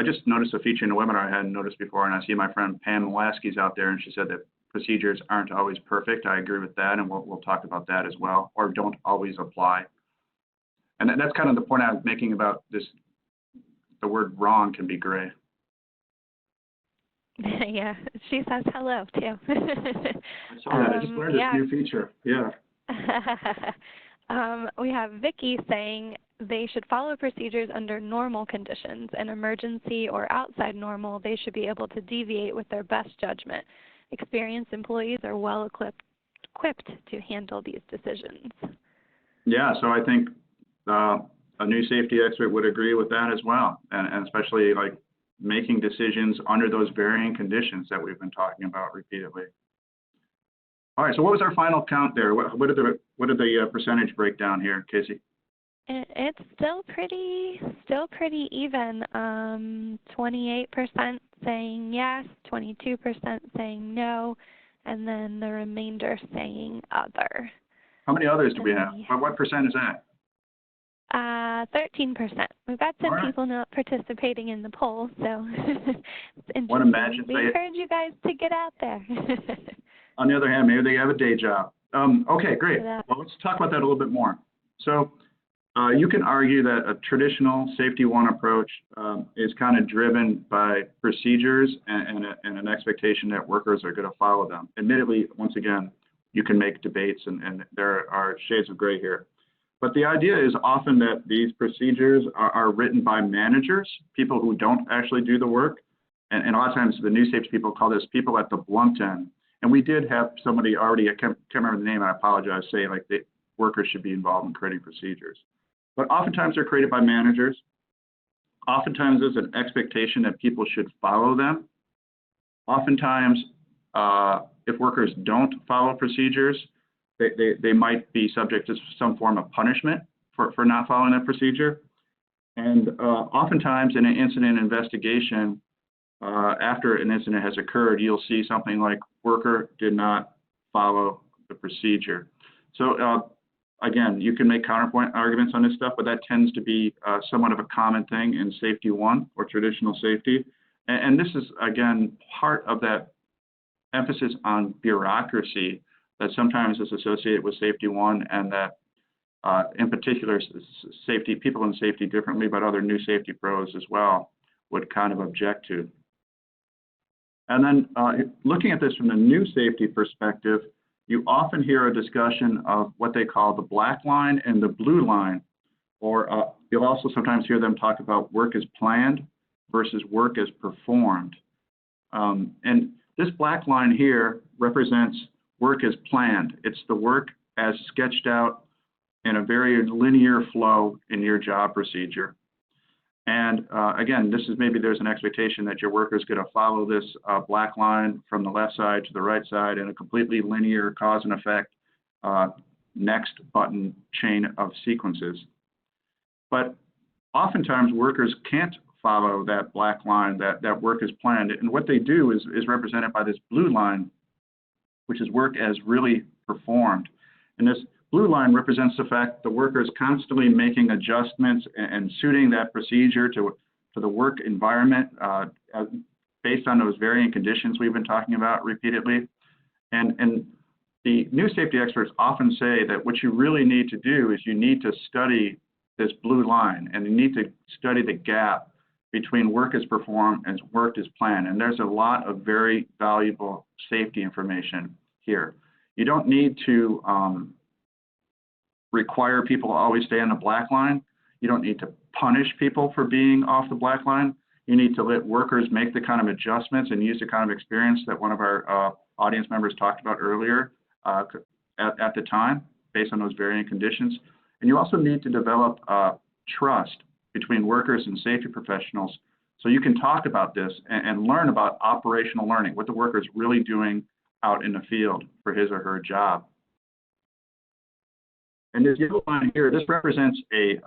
just noticed a feature in the webinar I hadn't noticed before, and I see my friend Pam Molaski's out there, and she said that procedures aren't always perfect. I agree with that, and we'll talk about that as well, or don't always apply. And that's kind of the point I was making about this, the word wrong can be gray. Yeah, she says hello, too. I saw that. I just learned this new feature. Yeah. We have Vicky saying they should follow procedures under normal conditions. In emergency or outside normal, they should be able to deviate with their best judgment. Experienced employees are well equipped to handle these decisions. Yeah, so I think a new safety expert would agree with that as well, and especially like making decisions under those varying conditions that we've been talking about repeatedly. All right, so what was our final count there? What did the percentage break down here, Casey? It's still pretty even. 28% saying yes, 22% saying no, and then the remainder saying other. How many others do we have? What percent is that? 13%. We've got some people not participating in the poll, so it's interesting. What imagine we encourage you guys to get out there. On the other hand, maybe they have a day job. Okay, great. Well, let's talk about that a little bit more. So you can argue that a traditional safety one approach is kind of driven by procedures and an expectation that workers are going to follow them. Admittedly, once again, you can make debates, and there are shades of gray here. But the idea is often that these procedures are written by managers, people who don't actually do the work. And a lot of times the new safety people call this people at the blunt end. And we did have somebody already, I can't remember the name, I apologize, say like the workers should be involved in creating procedures. But oftentimes they're created by managers. Oftentimes there's an expectation that people should follow them. Oftentimes, if workers don't follow procedures, they might be subject to some form of punishment for not following that procedure. And oftentimes in an incident investigation, after an incident has occurred, you'll see something like worker did not follow the procedure. So again, you can make counterpoint arguments on this stuff, but that tends to be somewhat of a common thing in safety one or traditional safety. And this is, again, part of that emphasis on bureaucracy that sometimes is associated with safety one, and that in particular safety, people in safety differently, but other new safety pros as well would kind of object to. And then looking at this from the new safety perspective, you often hear a discussion of what they call the black line and the blue line, or you'll also sometimes hear them talk about work as planned versus work as performed. And this black line here represents work as planned. It's the work as sketched out in a very linear flow in your job procedure. And again, this is maybe there's an expectation that your worker is going to follow this black line from the left side to the right side in a completely linear cause and effect next button chain of sequences. But oftentimes workers can't follow that black line, that work is planned. And what they do is represented by this blue line, which is work as really performed. And this blue line represents the fact the worker is constantly making adjustments and suiting that procedure to the work environment based on those varying conditions we've been talking about repeatedly. And the new safety experts often say that what you really need to do is you need to study this blue line, and you need to study the gap between work is performed and work is planned. And there's a lot of very valuable safety information here. You don't need to require people to always stay on the black line. You don't need to punish people for being off the black line. You need to let workers make the kind of adjustments and use the kind of experience that one of our audience members talked about earlier at the time, based on those varying conditions. And you also need to develop trust between workers and safety professionals, so you can talk about this and learn about operational learning, what the worker is really doing out in the field for his or her job. And this yellow line here, this represents a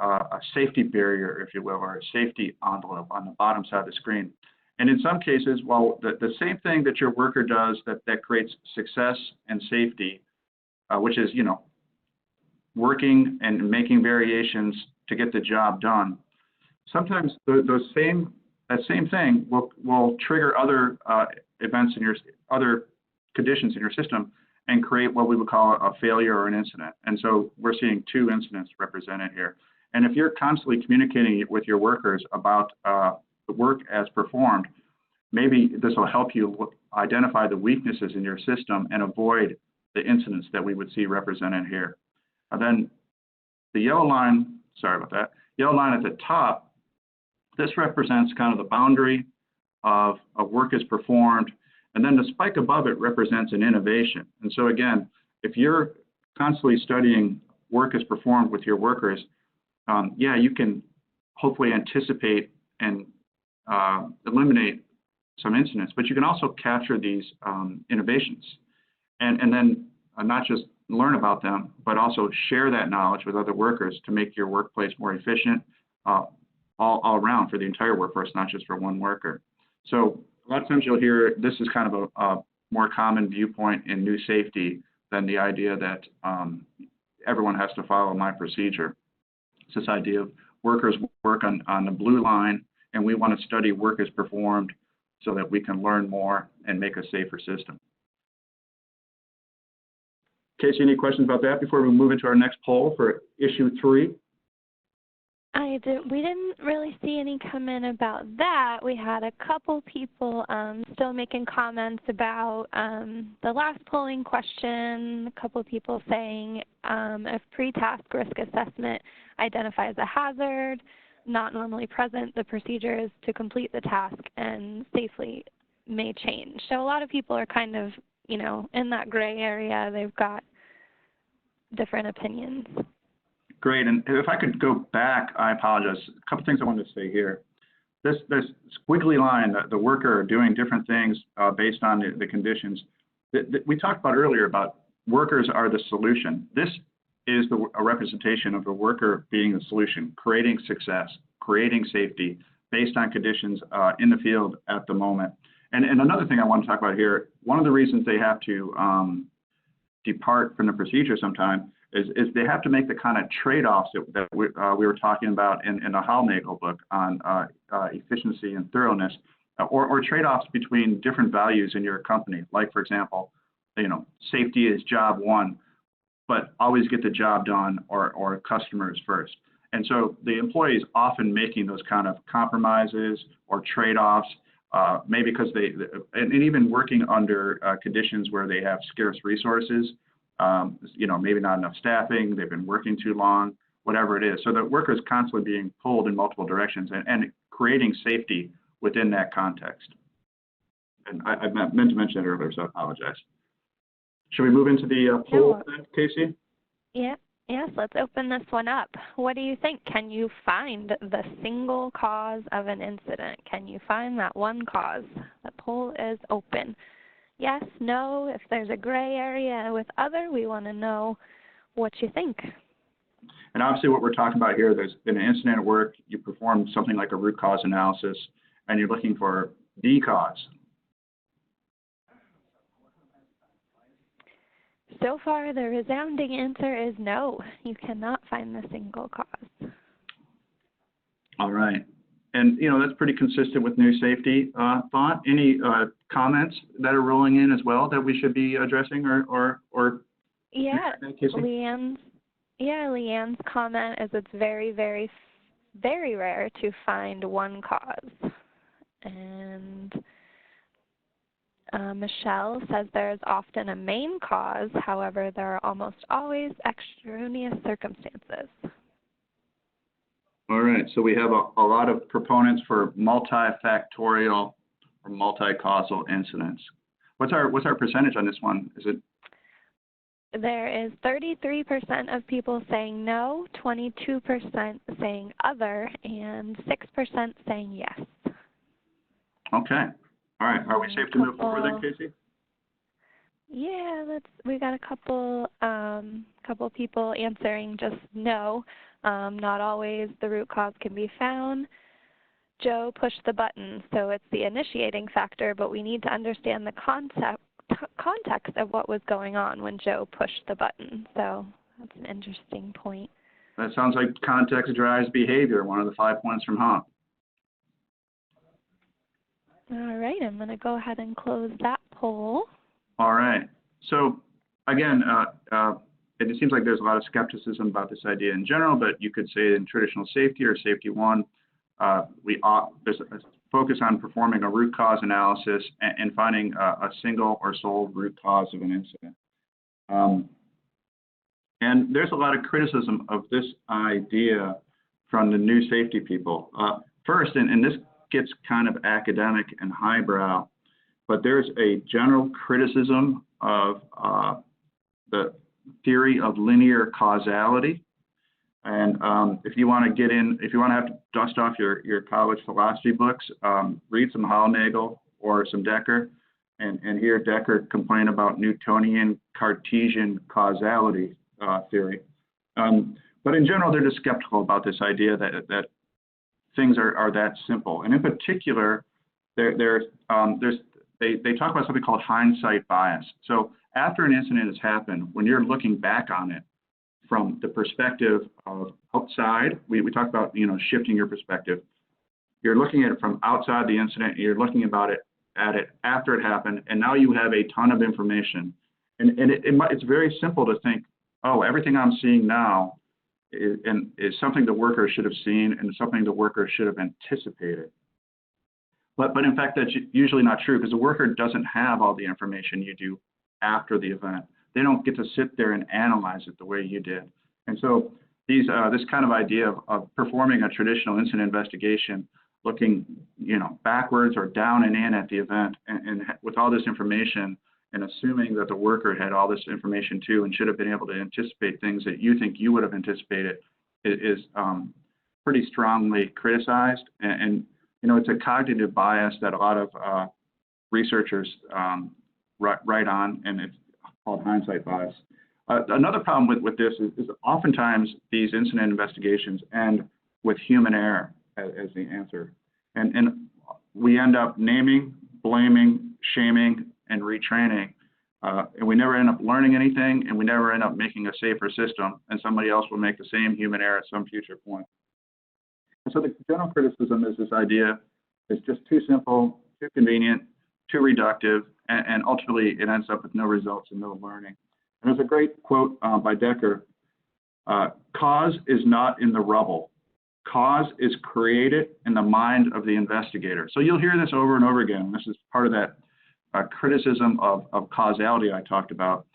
safety barrier, if you will, or a safety envelope on the bottom side of the screen. And in some cases, well, the same thing that your worker does that creates success and safety, which is, you know, working and making variations to get the job done. Sometimes that same thing will trigger other events in your other conditions in your system and create what we would call a failure or an incident. And so we're seeing two incidents represented here. And if you're constantly communicating with your workers about the work as performed, maybe this will help you identify the weaknesses in your system and avoid the incidents that we would see represented here. And then the yellow line, sorry about that, yellow line at the top, this represents kind of the boundary of work is performed. And then the spike above it represents an innovation. And so again, if you're constantly studying work is performed with your workers, yeah, you can hopefully anticipate and eliminate some incidents, but you can also capture these innovations and then not just learn about them, but also share that knowledge with other workers to make your workplace more efficient all around for the entire workforce, not just for one worker. So a lot of times you'll hear this is kind of a more common viewpoint in new safety than the idea that everyone has to follow my procedure. It's this idea of workers work on the blue line, and we want to study work as performed so that we can learn more and make a safer system. Casey, any questions about that before we move into our next poll for issue 3? We didn't really see any come in about that. We had a couple people still making comments about the last polling question, a couple people saying if pre-task risk assessment identifies a hazard not normally present, the procedure is to complete the task and safely may change. So a lot of people are kind of, you know, in that gray area. They've got different opinions. Great, and if I could go back, I apologize. A couple things I wanted to say here. This squiggly line, the worker doing different things based on the conditions. We talked about earlier about workers are the solution. This is a representation of the worker being the solution, creating success, creating safety based on conditions in the field at the moment. And another thing I want to talk about here, one of the reasons they have to depart from the procedure sometime is they have to make the kind of trade-offs that we were talking about in the Hollnagel book on efficiency and thoroughness, or trade-offs between different values in your company. Like, for example, you know, safety is job one, but always get the job done or customers first. And so the employee is often making those kind of compromises or trade-offs, maybe because and even working under conditions where they have scarce resources. You know, maybe not enough staffing, they've been working too long, whatever it is. So the worker is constantly being pulled in multiple directions and creating safety within that context. And I meant to mention that earlier, so I apologize. Should we move into the poll then, Casey? Yeah. Yes, let's open this one up. What do you think? Can you find the single cause of an incident? Can you find that one cause? The poll is open. Yes, no, if there's a gray area with other, we want to know what you think. And obviously what we're talking about here, there's been an incident at work, you perform something like a root cause analysis, and you're looking for the cause. So far, the resounding answer is no. You cannot find the single cause. All right. And, you know, that's pretty consistent with new safety thought. Any comments that are rolling in as well that we should be addressing or Yeah, Leanne's comment is it's very, very very rare to find one cause. And Michelle says there is often a main cause, however, there are almost always extraneous circumstances. All right, so we have a lot of proponents for multifactorial or multi-causal incidents. What's our percentage on this one? Is it? There is 33% of people saying no, 22% saying other, and 6% saying yes. Okay. All right. Are we safe to move forward then, Casey? Yeah, we got a couple people answering just no. Not always the root cause can be found. Joe pushed the button, so it's the initiating factor, but we need to understand the context of what was going on when Joe pushed the button. So that's an interesting point. That sounds like context drives behavior, one of the 5 points from Hop. All right, I'm going to go ahead and close that poll. All right. So again, it seems like there's a lot of skepticism about this idea in general, but you could say in traditional safety or safety one, there's a focus on performing a root cause analysis and finding a single or sole root cause of an incident. And there's a lot of criticism of this idea from the new safety people. First, and this gets kind of academic and highbrow, but there's a general criticism of the theory of linear causality. And if you want to have to dust off your college philosophy books, read some Hollnagel or some Dekker, and hear Dekker complain about Newtonian Cartesian causality theory. But in general, they're just skeptical about this idea that things are that simple. And in particular, they talk about something called hindsight bias. So after an incident has happened, when you're looking back on it from the perspective of outside, we talk about shifting your perspective. You're looking at it from outside the incident, and you're looking at it after it happened, and now you have a ton of information. And it's very simple to think, oh, everything I'm seeing now is something the worker should have seen and something the worker should have anticipated. But in fact, that's usually not true, because the worker doesn't have all the information you do after the event. They don't get to sit there and analyze it the way you did. And so this kind of idea of performing a traditional incident investigation, looking backwards or down and in at the event, and with all this information, and assuming that the worker had all this information too and should have been able to anticipate things that you think you would have anticipated, is pretty strongly criticized. And it's a cognitive bias that a lot of researchers write on, and it's called hindsight bias. Another problem with this is oftentimes these incident investigations end with human error as the answer. And we end up naming, blaming, shaming, and retraining. And we never end up learning anything, and we never end up making a safer system, and somebody else will make the same human error at some future point. And so the general criticism is this idea is just too simple, too convenient, too reductive, and ultimately it ends up with no results and no learning. And there's a great quote by Dekker: cause is not in the rubble. Cause is created in the mind of the investigator. So you'll hear this over and over again. This is part of that criticism of causality I talked about.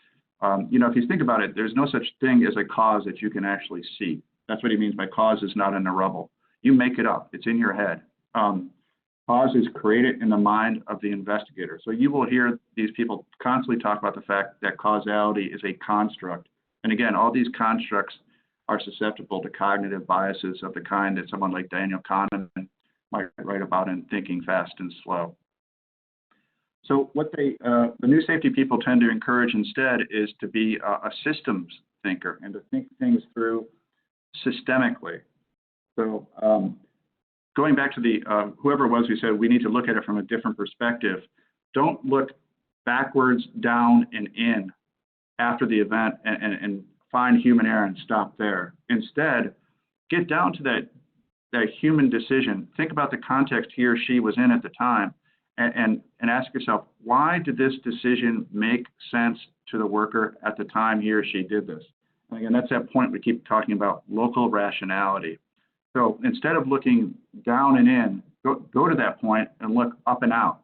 If you think about it, there's no such thing as a cause that you can actually see. That's what he means by cause is not in the rubble. You make it up. It's in your head. Cause is created in the mind of the investigator. So you will hear these people constantly talk about the fact that causality is a construct. And again, all these constructs are susceptible to cognitive biases of the kind that someone like Daniel Kahneman might write about in Thinking Fast and Slow. So what the new safety people tend to encourage instead is to be a systems thinker and to think things through systemically. So going back to the whoever it was who said we need to look at it from a different perspective, don't look backwards, down, and in after the event and find human error and stop there. Instead, get down to that human decision. Think about the context he or she was in at the time, and ask yourself, why did this decision make sense to the worker at the time he or she did this? And again, that's that point we keep talking about, local rationality. So instead of looking down and in, go to that point and look up and out.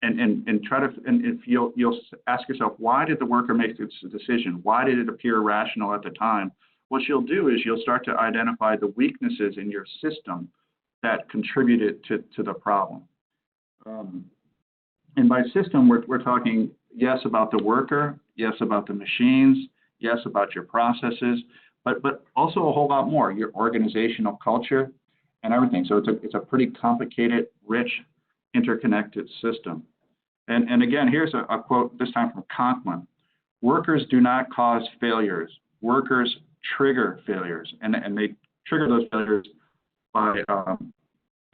And try to, and if you'll ask yourself, why did the worker make this decision? Why did it appear rational at the time? What you'll do is you'll start to identify the weaknesses in your system that contributed to the problem. And by system, we're talking, yes, about the worker, yes, about the machines, yes, about your processes, but also a whole lot more, your organizational culture and everything. So it's a pretty complicated, rich, interconnected system. And again, here's a quote, this time from Conklin. Workers do not cause failures. Workers trigger failures. And they trigger those failures by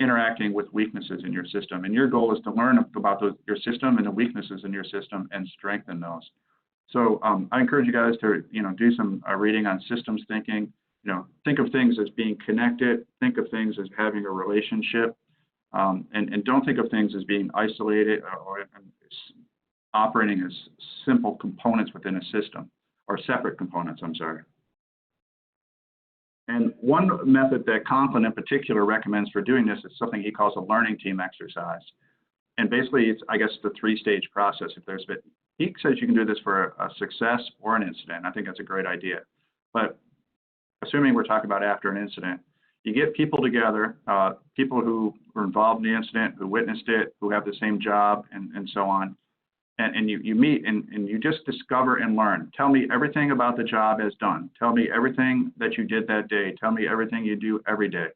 interacting with weaknesses in your system. And your goal is to learn about your system and the weaknesses in your system and strengthen those. So I encourage you guys to do some reading on systems thinking. Think of things as being connected. Think of things as having a relationship. And don't think of things as being isolated or operating as simple components within a system, or separate components, I'm sorry. And one method that Conklin in particular recommends for doing this is something he calls a learning team exercise. And basically, it's, I guess, the three-stage process. He says you can do this for a success or an incident. I think that's a great idea. But assuming we're talking about after an incident, you get people together, people who were involved in the incident, who witnessed it, who have the same job, and so on. And you meet and you just discover and learn. Tell me everything about the job as done. Tell me everything that you did that day. Tell me everything you do every day.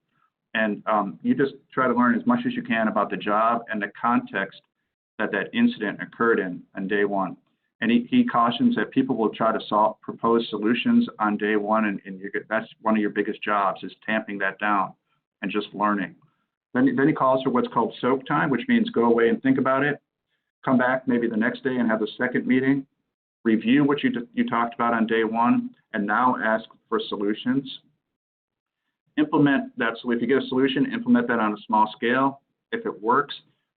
And you just try to learn as much as you can about the job and the context that incident occurred in on day one. And he cautions that people will try to propose solutions on day one, and that's one of your biggest jobs, is tamping that down and just learning. Then he calls for what's called soak time, which means go away and think about it. Come back maybe the next day and have a second meeting. Review what you talked about on day one, and now ask for solutions. Implement that. So if you get a solution, implement that on a small scale. If it works,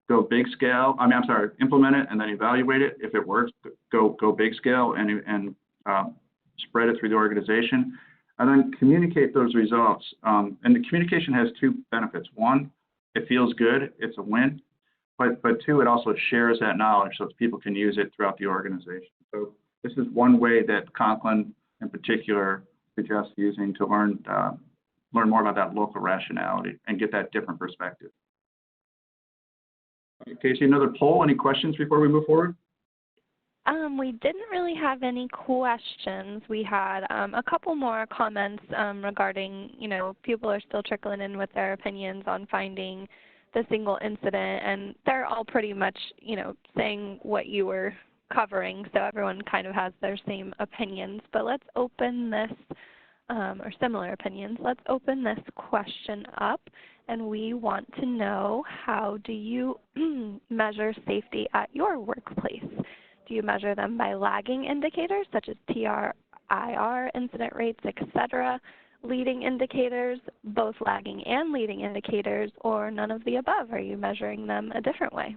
go big scale. Implement it and then evaluate it. If it works, go big scale and spread it through the organization. And then communicate those results. And the communication has two benefits. One, it feels good. It's a win. But two, it also shares that knowledge so that people can use it throughout the organization. So this is one way that Conklin in particular suggests using to learn more about that local rationality and get that different perspective. Okay, Casey, another poll. Any questions before we move forward? We didn't really have any questions. We had a couple more comments regarding, people are still trickling in with their opinions on finding the single incident, and they're all pretty much, saying what you were covering, so everyone kind of has their same opinions. But let's open this, or similar opinions. Let's open this question up, and we want to know, how do you measure safety at your workplace? Do you measure them by lagging indicators such as TRIR, incident rates, etc., leading indicators, both lagging and leading indicators, or none of the above? Are you measuring them a different way?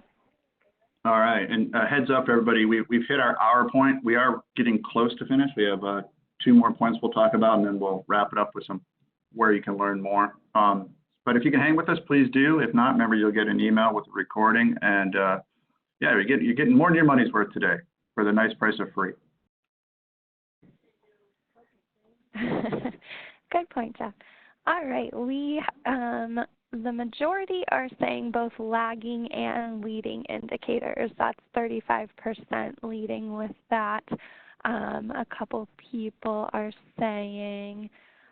All right, and heads up, everybody, we've hit our hour point. We are getting close to finish. We have 2 more points we'll talk about, and then we'll wrap it up with some where you can learn more. But if you can hang with us, please do. If not, remember, you'll get an email with a recording, and yeah, you're getting more than your money's worth today for the nice price of free. Good point, Jeff. All right, the majority are saying both lagging and leading indicators. That's 35% leading with that. A couple people are saying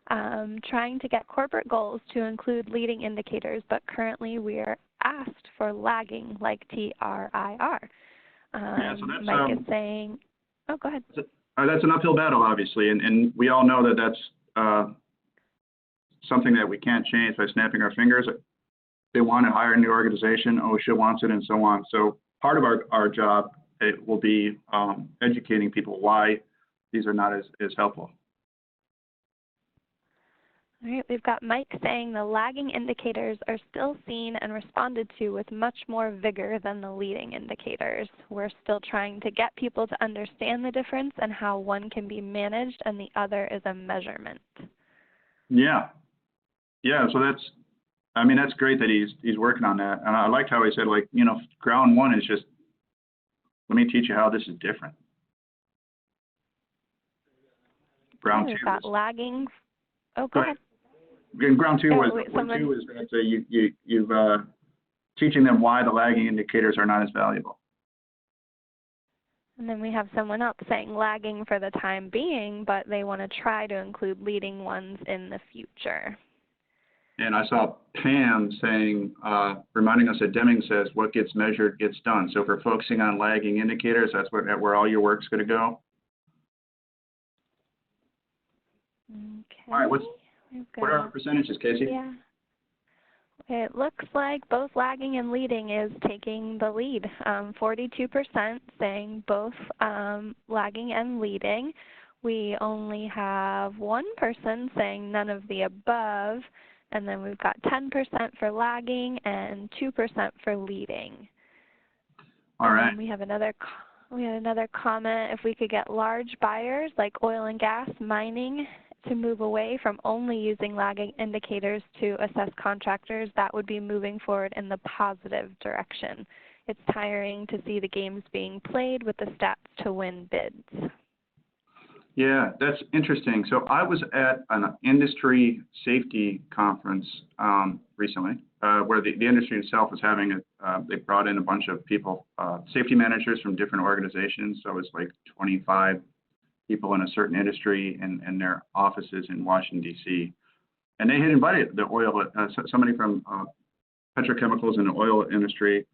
trying to get corporate goals to include leading indicators, but currently we are asked for lagging, like TRIR. Yeah, so that's, Mike is saying, oh, go ahead. That's an uphill battle, obviously, and we all know that that's something that we can't change by snapping our fingers. They want it higher in the organization, OSHA wants it, and so on. So part of our job, it will be educating people why these are not as helpful. All right, we've got Mike saying the lagging indicators are still seen and responded to with much more vigor than the leading indicators. We're still trying to get people to understand the difference and how one can be managed and the other is a measurement. Yeah. Yeah, so I mean, that's great that he's working on that. And I liked how he said, like, you know, ground one is just, let me teach you how this is different. Ground two that is lagging. Oh, go ahead. And ground two was, someone... two is going to say you've teaching them why the lagging indicators are not as valuable. And then we have someone else saying lagging for the time being, but they want to try to include leading ones in the future. And I saw Pam saying, reminding us that Deming says, what gets measured gets done. So if we're focusing on lagging indicators, that's where all your work's going to go. Okay. All right, what are our percentages, Casey? Yeah. It looks like both lagging and leading is taking the lead. 42% saying both lagging and leading. We only have one person saying none of the above, and then we've got 10% for lagging and 2% for leading. All right. We had another comment. If we could get large buyers like oil and gas, mining, to move away from only using lagging indicators to assess contractors, that would be moving forward in the positive direction. It's tiring to see the games being played with the stats to win bids. Yeah, that's interesting. So I was at an industry safety conference recently where the industry itself was having they brought in a bunch of people, safety managers from different organizations. So it was like 25 people in a certain industry and their offices in Washington, D.C. And they had invited the oil, somebody from petrochemicals and the oil industry,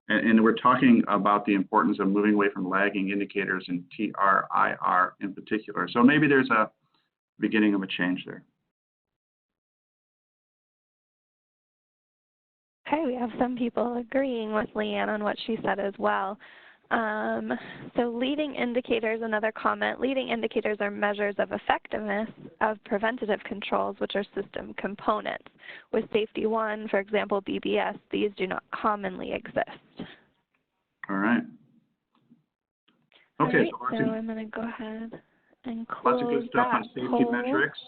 and we're talking about the importance of moving away from lagging indicators and TRIR in particular. So maybe there's a beginning of a change there. Okay, we have some people agreeing with Leanne on what she said as well. So leading indicators, another comment, leading indicators are measures of effectiveness of preventative controls, which are system components. With Safety 1, for example, BBS, these do not commonly exist. All right. Okay, all right, so I'm going to go ahead and close lots of good stuff on safety poll. metrics.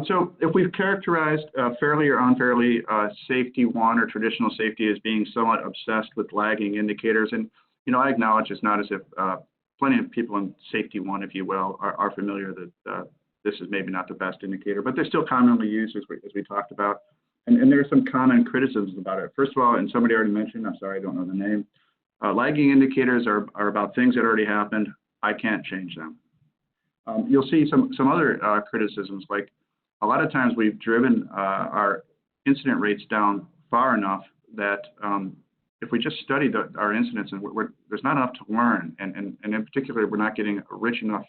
So if we've characterized fairly or unfairly Safety 1 or traditional safety as being somewhat obsessed with lagging indicators, and you know, I acknowledge it's not as if plenty of people in Safety 1, if you will, are familiar that this is maybe not the best indicator, but they're still commonly used as we talked about. And there are some common criticisms about it. First of all, and somebody already mentioned, I'm sorry, I don't know the name, lagging indicators are about things that already happened. I can't change them. You'll see some other criticisms, like a lot of times we've driven our incident rates down far enough that if we just study our incidents, and there's not enough to learn, and in particular, we're not getting rich enough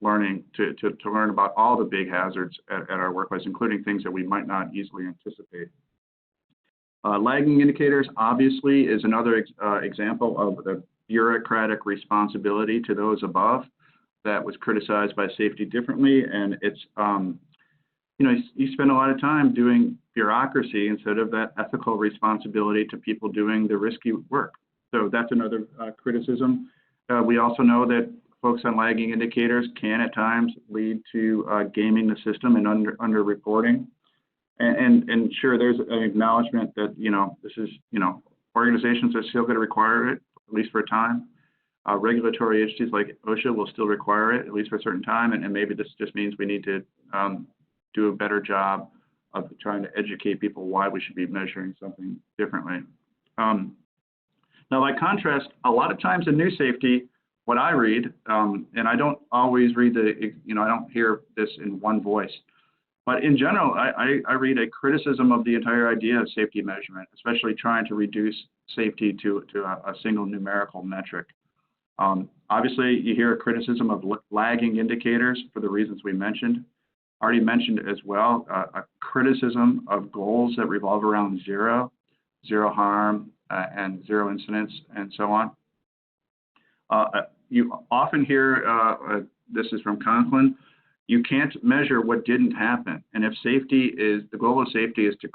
learning to learn about all the big hazards at our workplace, including things that we might not easily anticipate. Lagging indicators, obviously, is another example of the bureaucratic responsibility to those above that was criticized by safety differently, and it's you know, you spend a lot of time doing bureaucracy instead of that ethical responsibility to people doing the risky work. So that's another criticism. We also know that focus on lagging indicators can at times lead to gaming the system and under-reporting. And sure, there's an acknowledgement that, you know, this is, you know, organizations are still going to require it, at least for a time. Regulatory agencies like OSHA will still require it, at least for a certain time. And maybe this just means we need to do a better job of trying to educate people why we should be measuring something differently. Now, by contrast, a lot of times in new safety, what I read, and I don't always read I don't hear this in one voice, but in general, I read a criticism of the entire idea of safety measurement, especially trying to reduce safety to a single numerical metric. Obviously, you hear a criticism of lagging indicators for the reasons we mentioned. Already mentioned as well, a criticism of goals that revolve around zero harm, and zero incidents, and so on. You often hear, this is from Conklin, you can't measure what didn't happen. And if the goal of safety is to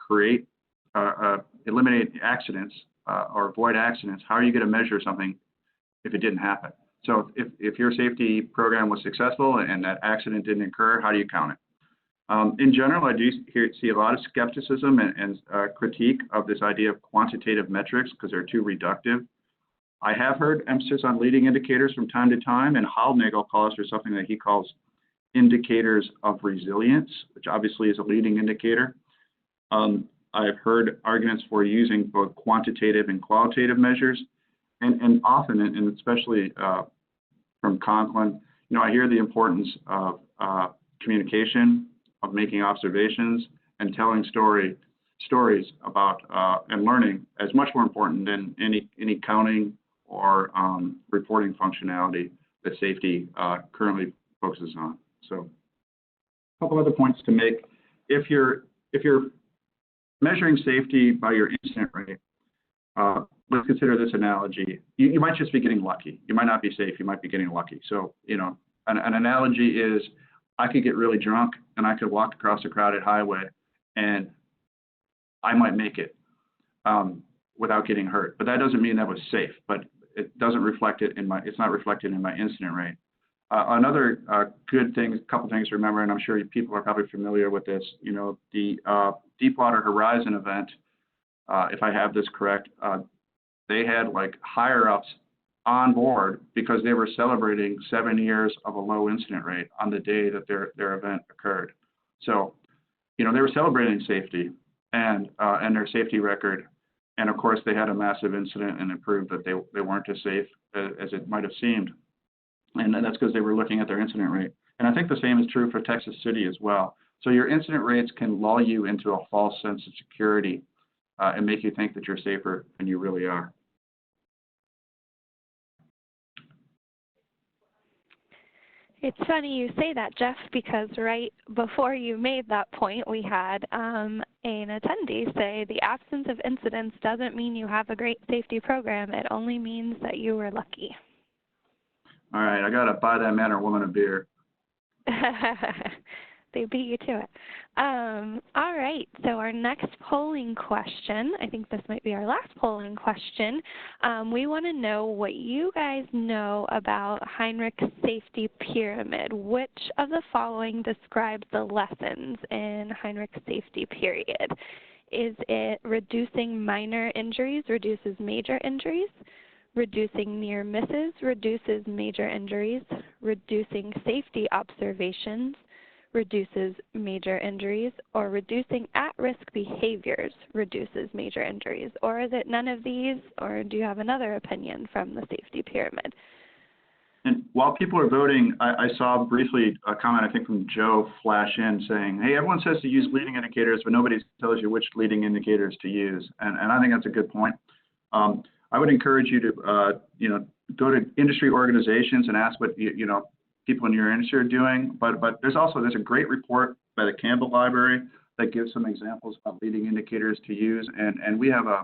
eliminate accidents or avoid accidents, how are you going to measure something if it didn't happen? So if your safety program was successful and that accident didn't occur, how do you count it? In general, I do see a lot of skepticism and critique of this idea of quantitative metrics because they're too reductive. I have heard emphasis on leading indicators from time to time, and Hollnagel calls for something that he calls indicators of resilience, which obviously is a leading indicator. I've heard arguments for using both quantitative and qualitative measures, and often, and especially from Conklin, I hear the importance of communication, of making observations, and telling stories about and learning as much more important than any counting or reporting functionality that safety currently focuses on. So, a couple other points to make. If you're measuring safety by your incident rate, let's consider this analogy. You might just be getting lucky. You might not be safe. You might be getting lucky. So, an analogy is I could get really drunk and I could walk across a crowded highway and I might make it without getting hurt. But that doesn't mean that was safe. But it doesn't reflect it it's not reflected in my incident rate. Another good thing, a couple things to remember, and I'm sure people are probably familiar with this, the Deepwater Horizon event, if I have this correct, they had like higher ups on board because they were celebrating 7 years of a low incident rate on the day that their event occurred. So, they were celebrating safety and their safety record. And of course, they had a massive incident and it proved that they weren't as safe as it might have seemed. And that's because they were looking at their incident rate. And I think the same is true for Texas City as well. So your incident rates can lull you into a false sense of security and make you think that you're safer than you really are. It's funny you say that, Jeff, because right before you made that point, we had an attendee say the absence of incidents doesn't mean you have a great safety program. It only means that you were lucky. All right, I got to buy that man or woman a beer. They beat you to it. All right, so our next polling question, I think this might be our last polling question. We want to know what you guys know about Heinrich's safety pyramid. Which of the following describes the lessons in Heinrich's safety period? Is it reducing minor injuries reduces major injuries? Reducing near misses reduces major injuries? Reducing safety observations reduces major injuries, or reducing at-risk behaviors reduces major injuries? Or is it none of these, or do you have another opinion from the safety pyramid? And while people are voting, I saw briefly a comment, I think from Joe, flash in saying, hey, everyone says to use leading indicators, but nobody tells you which leading indicators to use. And I think that's a good point. I would encourage you to, go to industry organizations and ask what, people in your industry are doing, but there's a great report by the Campbell Library that gives some examples of leading indicators to use, and we have a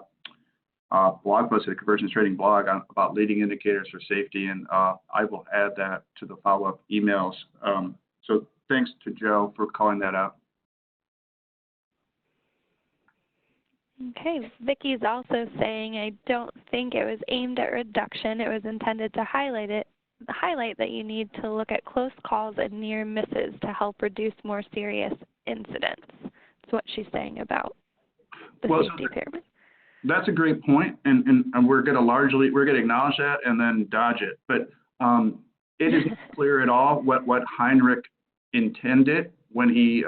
blog post at the Convergence Trading blog about leading indicators for safety, and I will add that to the follow-up emails. So thanks to Joe for calling that out. Okay, Vicky's also saying, I don't think it was aimed at reduction, it was intended to highlight that you need to look at close calls and near misses to help reduce more serious incidents. That's what she's saying about the safety pyramid. That's a great point, and we're going to acknowledge that and then dodge it. But it isn't clear at all what Heinrich intended when he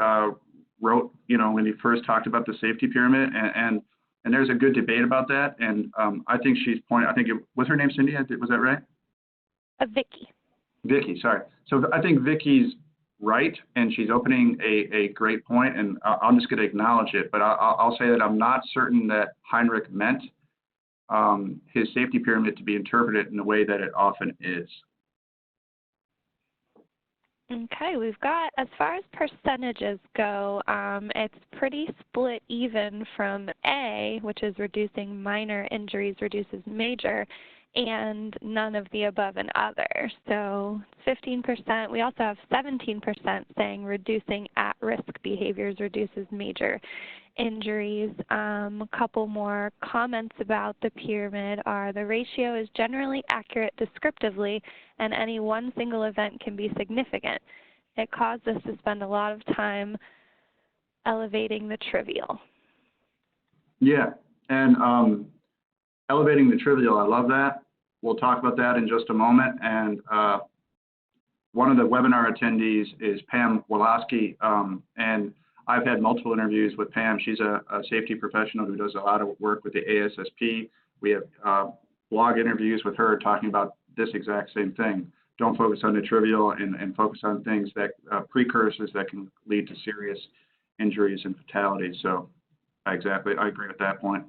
wrote, when he first talked about the safety pyramid, and there's a good debate about that. And I think was her name Cindy? Was that right? Vicky. Vicky, sorry. So I think Vicky's right, and she's opening a great point, and I'm just going to acknowledge it. But I'll say that I'm not certain that Heinrich meant his safety pyramid to be interpreted in the way that it often is. Okay, we've got, as far as percentages go, it's pretty split even from A, which is reducing minor injuries reduces major, and none of the above and other. So 15%. We also have 17% saying reducing at-risk behaviors reduces major injuries. A couple more comments about the pyramid are the ratio is generally accurate descriptively, and any one single event can be significant. It caused us to spend a lot of time elevating the trivial. Yeah, and elevating the trivial, I love that. We'll talk about that in just a moment. And one of the webinar attendees is Pam Woloski, and I've had multiple interviews with Pam. She's a safety professional who does a lot of work with the ASSP. We have blog interviews with her talking about this exact same thing. Don't focus on the trivial and focus on things that precursors that can lead to serious injuries and fatalities. So exactly, I agree with that point.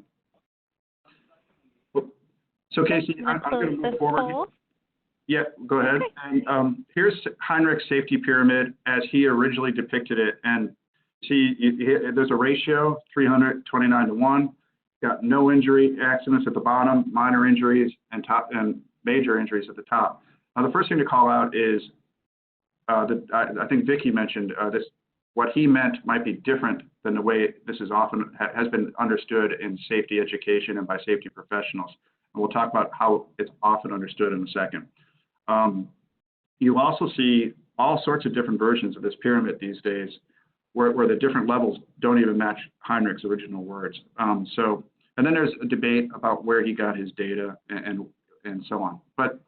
So Casey, I'm going to move forward. Yeah, go ahead. Okay. And here's Heinrich's safety pyramid as he originally depicted it. And see, there's a ratio, 329 to 1. Got no injury accidents at the bottom, minor injuries, and major injuries at the top. Now, the first thing to call out is I think Vicki mentioned this. What he meant might be different than the way this is often has been understood in safety education and by safety professionals. And we'll talk about how it's often understood in a second. You also see all sorts of different versions of this pyramid these days where the different levels don't even match Heinrich's original words. And then there's a debate about where he got his data and so on. But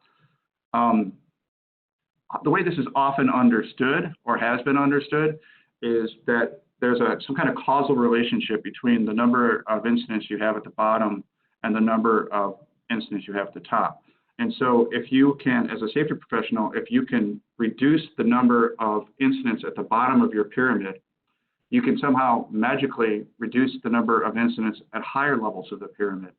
the way this is often understood or has been understood is that there's some kind of causal relationship between the number of incidents you have at the bottom and the number of incidents you have at the top. And so if you can, as a safety professional, if you can reduce the number of incidents at the bottom of your pyramid, you can somehow magically reduce the number of incidents at higher levels of the pyramid.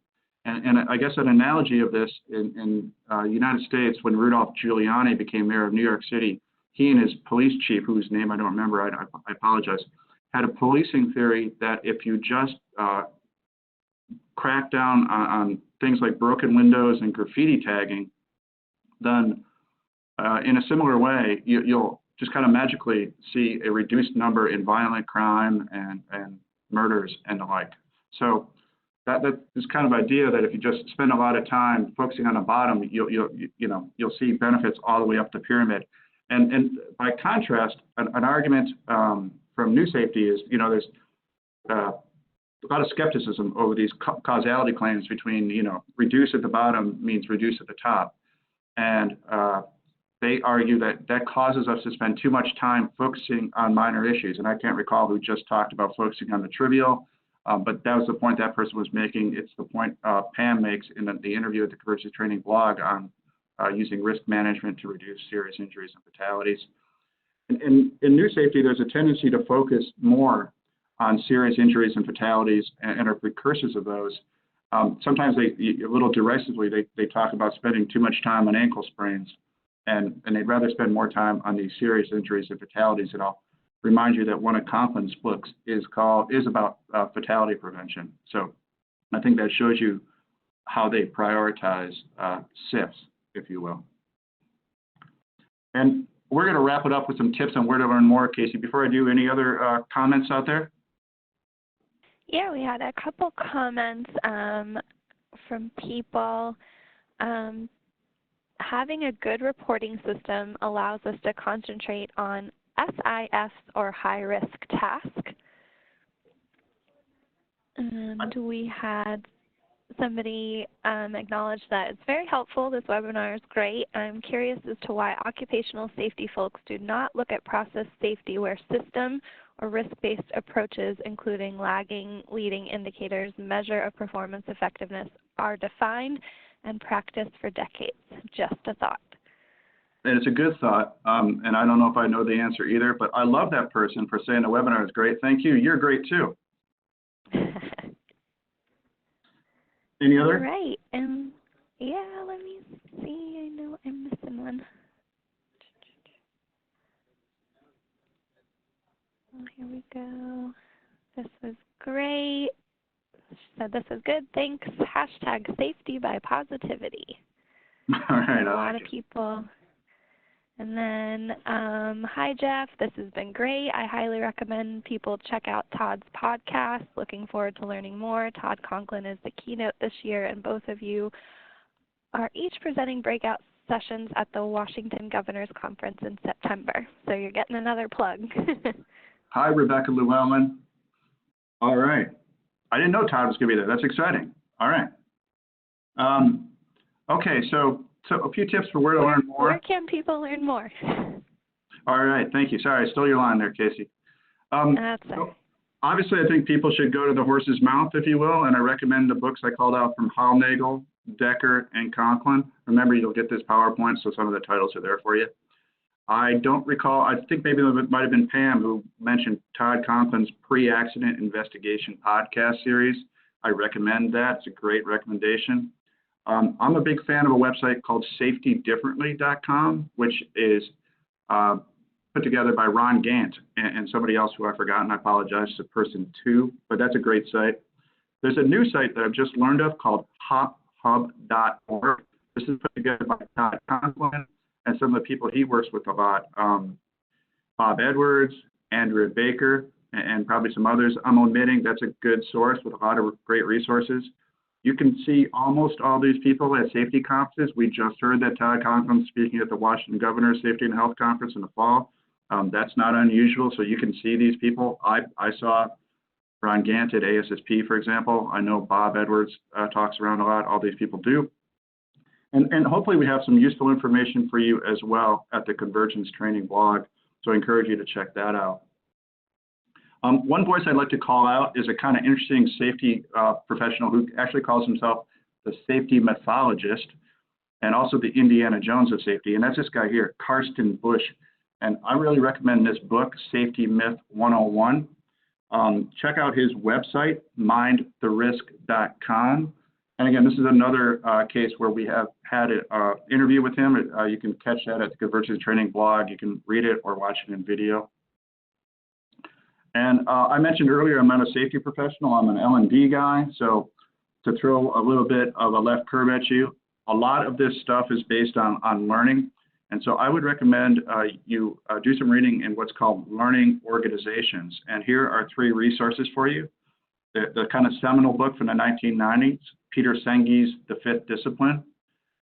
And I guess an analogy of this in the United States, when Rudolph Giuliani became mayor of New York City, he and his police chief, whose name I don't remember, I apologize, had a policing theory that if you just crack down on things like broken windows and graffiti tagging, then in a similar way, you'll just kind of magically see a reduced number in violent crime and murders and the like. So that is kind of idea that if you just spend a lot of time focusing on the bottom, you'll see benefits all the way up the pyramid. And by contrast, an argument from new safety is, there's a lot of skepticism over these causality claims between, reduce at the bottom means reduce at the top. And they argue that causes us to spend too much time focusing on minor issues. And I can't recall who just talked about focusing on the trivial, but that was the point that person was making. It's the point Pam makes in the interview at the Convergence Training blog on using risk management to reduce serious injuries and fatalities. In new safety, there's a tendency to focus more on serious injuries and fatalities and are precursors of those. Sometimes a little derisively, they talk about spending too much time on ankle sprains, and they'd rather spend more time on these serious injuries and fatalities. And I'll remind you that one of Conklin's books is about fatality prevention. So I think that shows you how they prioritize SIFs, if you will. And we're going to wrap it up with some tips on where to learn more, Casey. Before I do, any other comments out there? Yeah, we had a couple comments from people. Having a good reporting system allows us to concentrate on SIS or high-risk task. And we had somebody acknowledge that it's very helpful. This webinar is great. I'm curious as to why occupational safety folks do not look at process safety where system or risk-based approaches, including lagging leading indicators, measure of performance effectiveness, are defined and practiced for decades. Just a thought. And it's a good thought, and I don't know if I know the answer either, but I love that person for saying the webinar is great. Thank you. You're great too. Any other? All right. Yeah, let me see. I know I'm missing one. Oh, here we go. This was great. She said this is good. Thanks. Hashtag safety by positivity. All right. A lot of people. And then, hi, Jeff. This has been great. I highly recommend people check out Todd's podcast. Looking forward to learning more. Todd Conklin is the keynote this year, and both of you are each presenting breakout sessions at the Washington Governors Conference in September. So you're getting another plug. Hi, Rebecca Llewellyn. All right. I didn't know Todd was going to be there. That's exciting. All right. Okay, so a few tips for where to learn more. Where can people learn more? All right, thank you. Sorry, I stole your line there, Casey. That's it. So obviously, I think people should go to the horse's mouth, if you will, and I recommend the books I called out from Hollnagel, Dekker, and Conklin. Remember, you'll get this PowerPoint, so some of the titles are there for you. I don't recall, I think maybe it might have been Pam who mentioned Todd Conklin's Pre-Accident Investigation podcast series. I recommend that. It's a great recommendation. I'm a big fan of a website called safetydifferently.com, which is put together by Ron Gant and somebody else who I've forgotten. I apologize to person 2, but that's a great site. There's a new site that I've just learned of called hophub.org. This is put together by Todd Conklin and some of the people he works with a lot, Bob Edwards, Andrea Baker, and probably some others I'm omitting. That's a good source with a lot of great resources. You can see almost all these people at safety conferences. We just heard that Todd Conklin speaking at the Washington Governor's Safety and Health Conference in the fall. That's not unusual, so you can see these people. I saw Ron Gant at ASSP, for example. I know Bob Edwards talks around a lot. All these people do. And hopefully we have some useful information for you as well at the Convergence training blog, so I encourage you to check that out. One voice I'd like to call out is a kind of interesting safety professional who actually calls himself the safety methodologist and also the Indiana Jones of safety, and that's this guy here, Karsten Bush. And I really recommend this book, Safety Myth 101. Check out his website, mindtherisk.com. And again, this is another case where we have had an interview with him. You can catch that at the Convergence Training blog. You can read it or watch it in video. And I mentioned earlier, I'm not a safety professional. I'm an L&D guy. So to throw a little bit of a left curve at you, a lot of this stuff is based on learning. And so I would recommend you do some reading in what's called learning organizations. And here are 3 resources for you. The kind of seminal book from the 1990s, Peter Senge's The Fifth Discipline.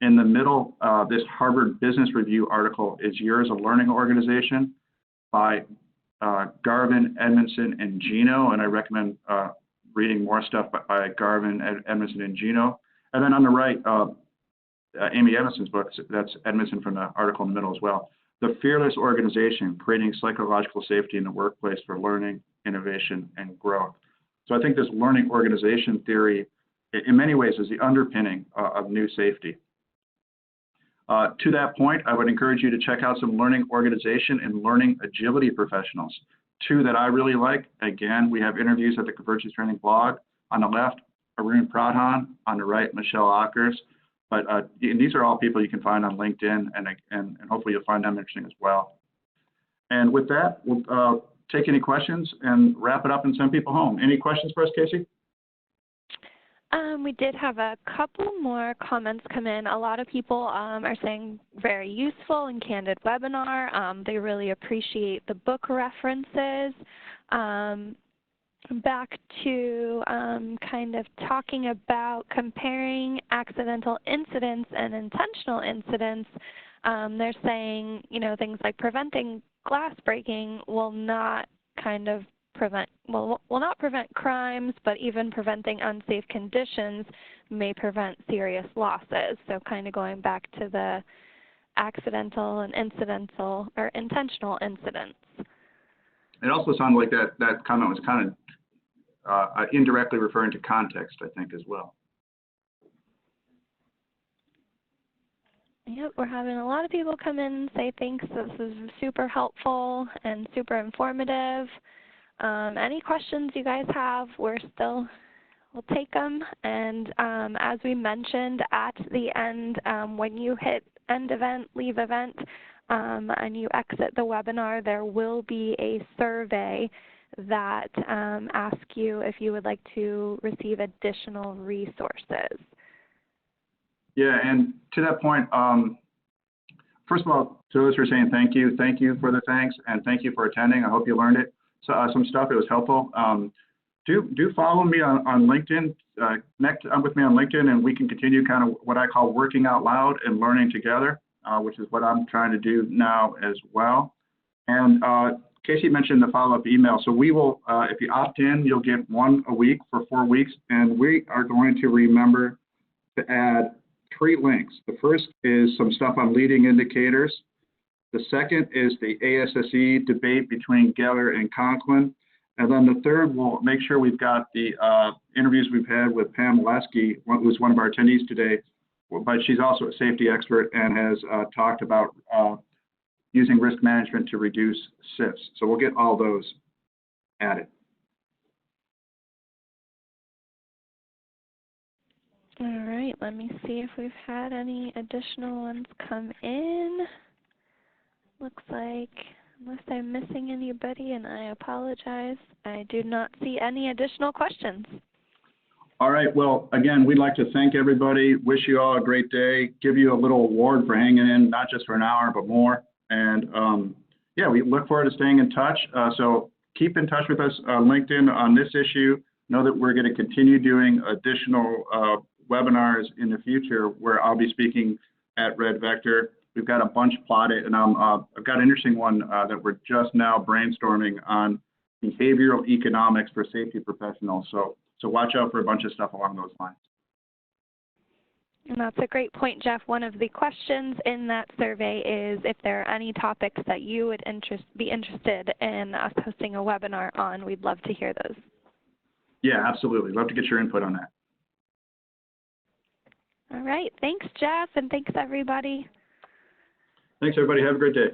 In the middle, this Harvard Business Review article is Years of Learning Organization by Garvin, Edmondson, and Gino. And I recommend reading more stuff by Garvin, Edmondson, and Gino. And then on the right, Amy Edmondson's book, that's Edmondson from the article in the middle as well. The Fearless Organization, Creating Psychological Safety in the Workplace for Learning, Innovation, and Growth. So I think this learning organization theory, in many ways, is the underpinning of new safety. To that point, I would encourage you to check out some learning organization and learning agility professionals. 2 that I really like. Again, we have interviews at the Convergence Training blog. On the left, Arun Pradhan. On the right, Michelle Ockers. But these are all people you can find on LinkedIn, and hopefully you'll find them interesting as well. And with that, we'll take any questions and wrap it up and send people home. Any questions for us, Casey? We did have a couple more comments come in. A lot of people are saying very useful and candid webinar. They really appreciate the book references. Back to kind of talking about comparing accidental incidents and intentional incidents, they're saying, you know, things like preventing glass breaking will not kind of prevent, will not prevent crimes, but even preventing unsafe conditions may prevent serious losses. So kind of going back to the accidental and incidental or intentional incidents. It also sounded like that comment was kind of indirectly referring to context, I think, as well. Yep, we're having a lot of people come in and say thanks. This is super helpful and super informative. Any questions you guys have, we'll take them. And as we mentioned at the end, when you hit end event, leave event, and you exit the webinar, there will be a survey that asks you if you would like to receive additional resources. Yeah, and to that point, first of all, to those who are saying thank you for the thanks, and thank you for attending. I hope you learned it. So some stuff, it was helpful. Do follow me on LinkedIn, connect with me on LinkedIn, and we can continue kind of what I call working out loud and learning together, which is what I'm trying to do now as well. And Casey mentioned the follow-up email. So we will, if you opt in, you'll get one a week for 4 weeks, and we are going to remember to add 3 links. The first is some stuff on leading indicators. The second is the ASSE debate between Geller and Conklin. And then the third, we'll make sure we've got the interviews we've had with Pam Lasky, who's one of our attendees today, but she's also a safety expert and has talked about using risk management to reduce SIFs. So we'll get all those added. All right, let me see if we've had any additional ones come in. Looks like, unless I'm missing anybody, and I apologize, I do not see any additional questions. All right, well, again, we'd like to thank everybody, wish you all a great day, give you a little award for hanging in, not just for an hour, but more. And yeah, we look forward to staying in touch. So keep in touch with us on LinkedIn on this issue. Know that we're going to continue doing additional webinars in the future where I'll be speaking at RedVector. We've got a bunch plotted, and I've got an interesting one that we're just now brainstorming on behavioral economics for safety professionals. So watch out for a bunch of stuff along those lines. And that's a great point, Jeff. One of the questions in that survey is if there are any topics that you would be interested in us hosting a webinar on. We'd love to hear those. Yeah, absolutely. Love to get your input on that. All right. Thanks, Jeff, and thanks, everybody. Thanks, everybody. Have a great day.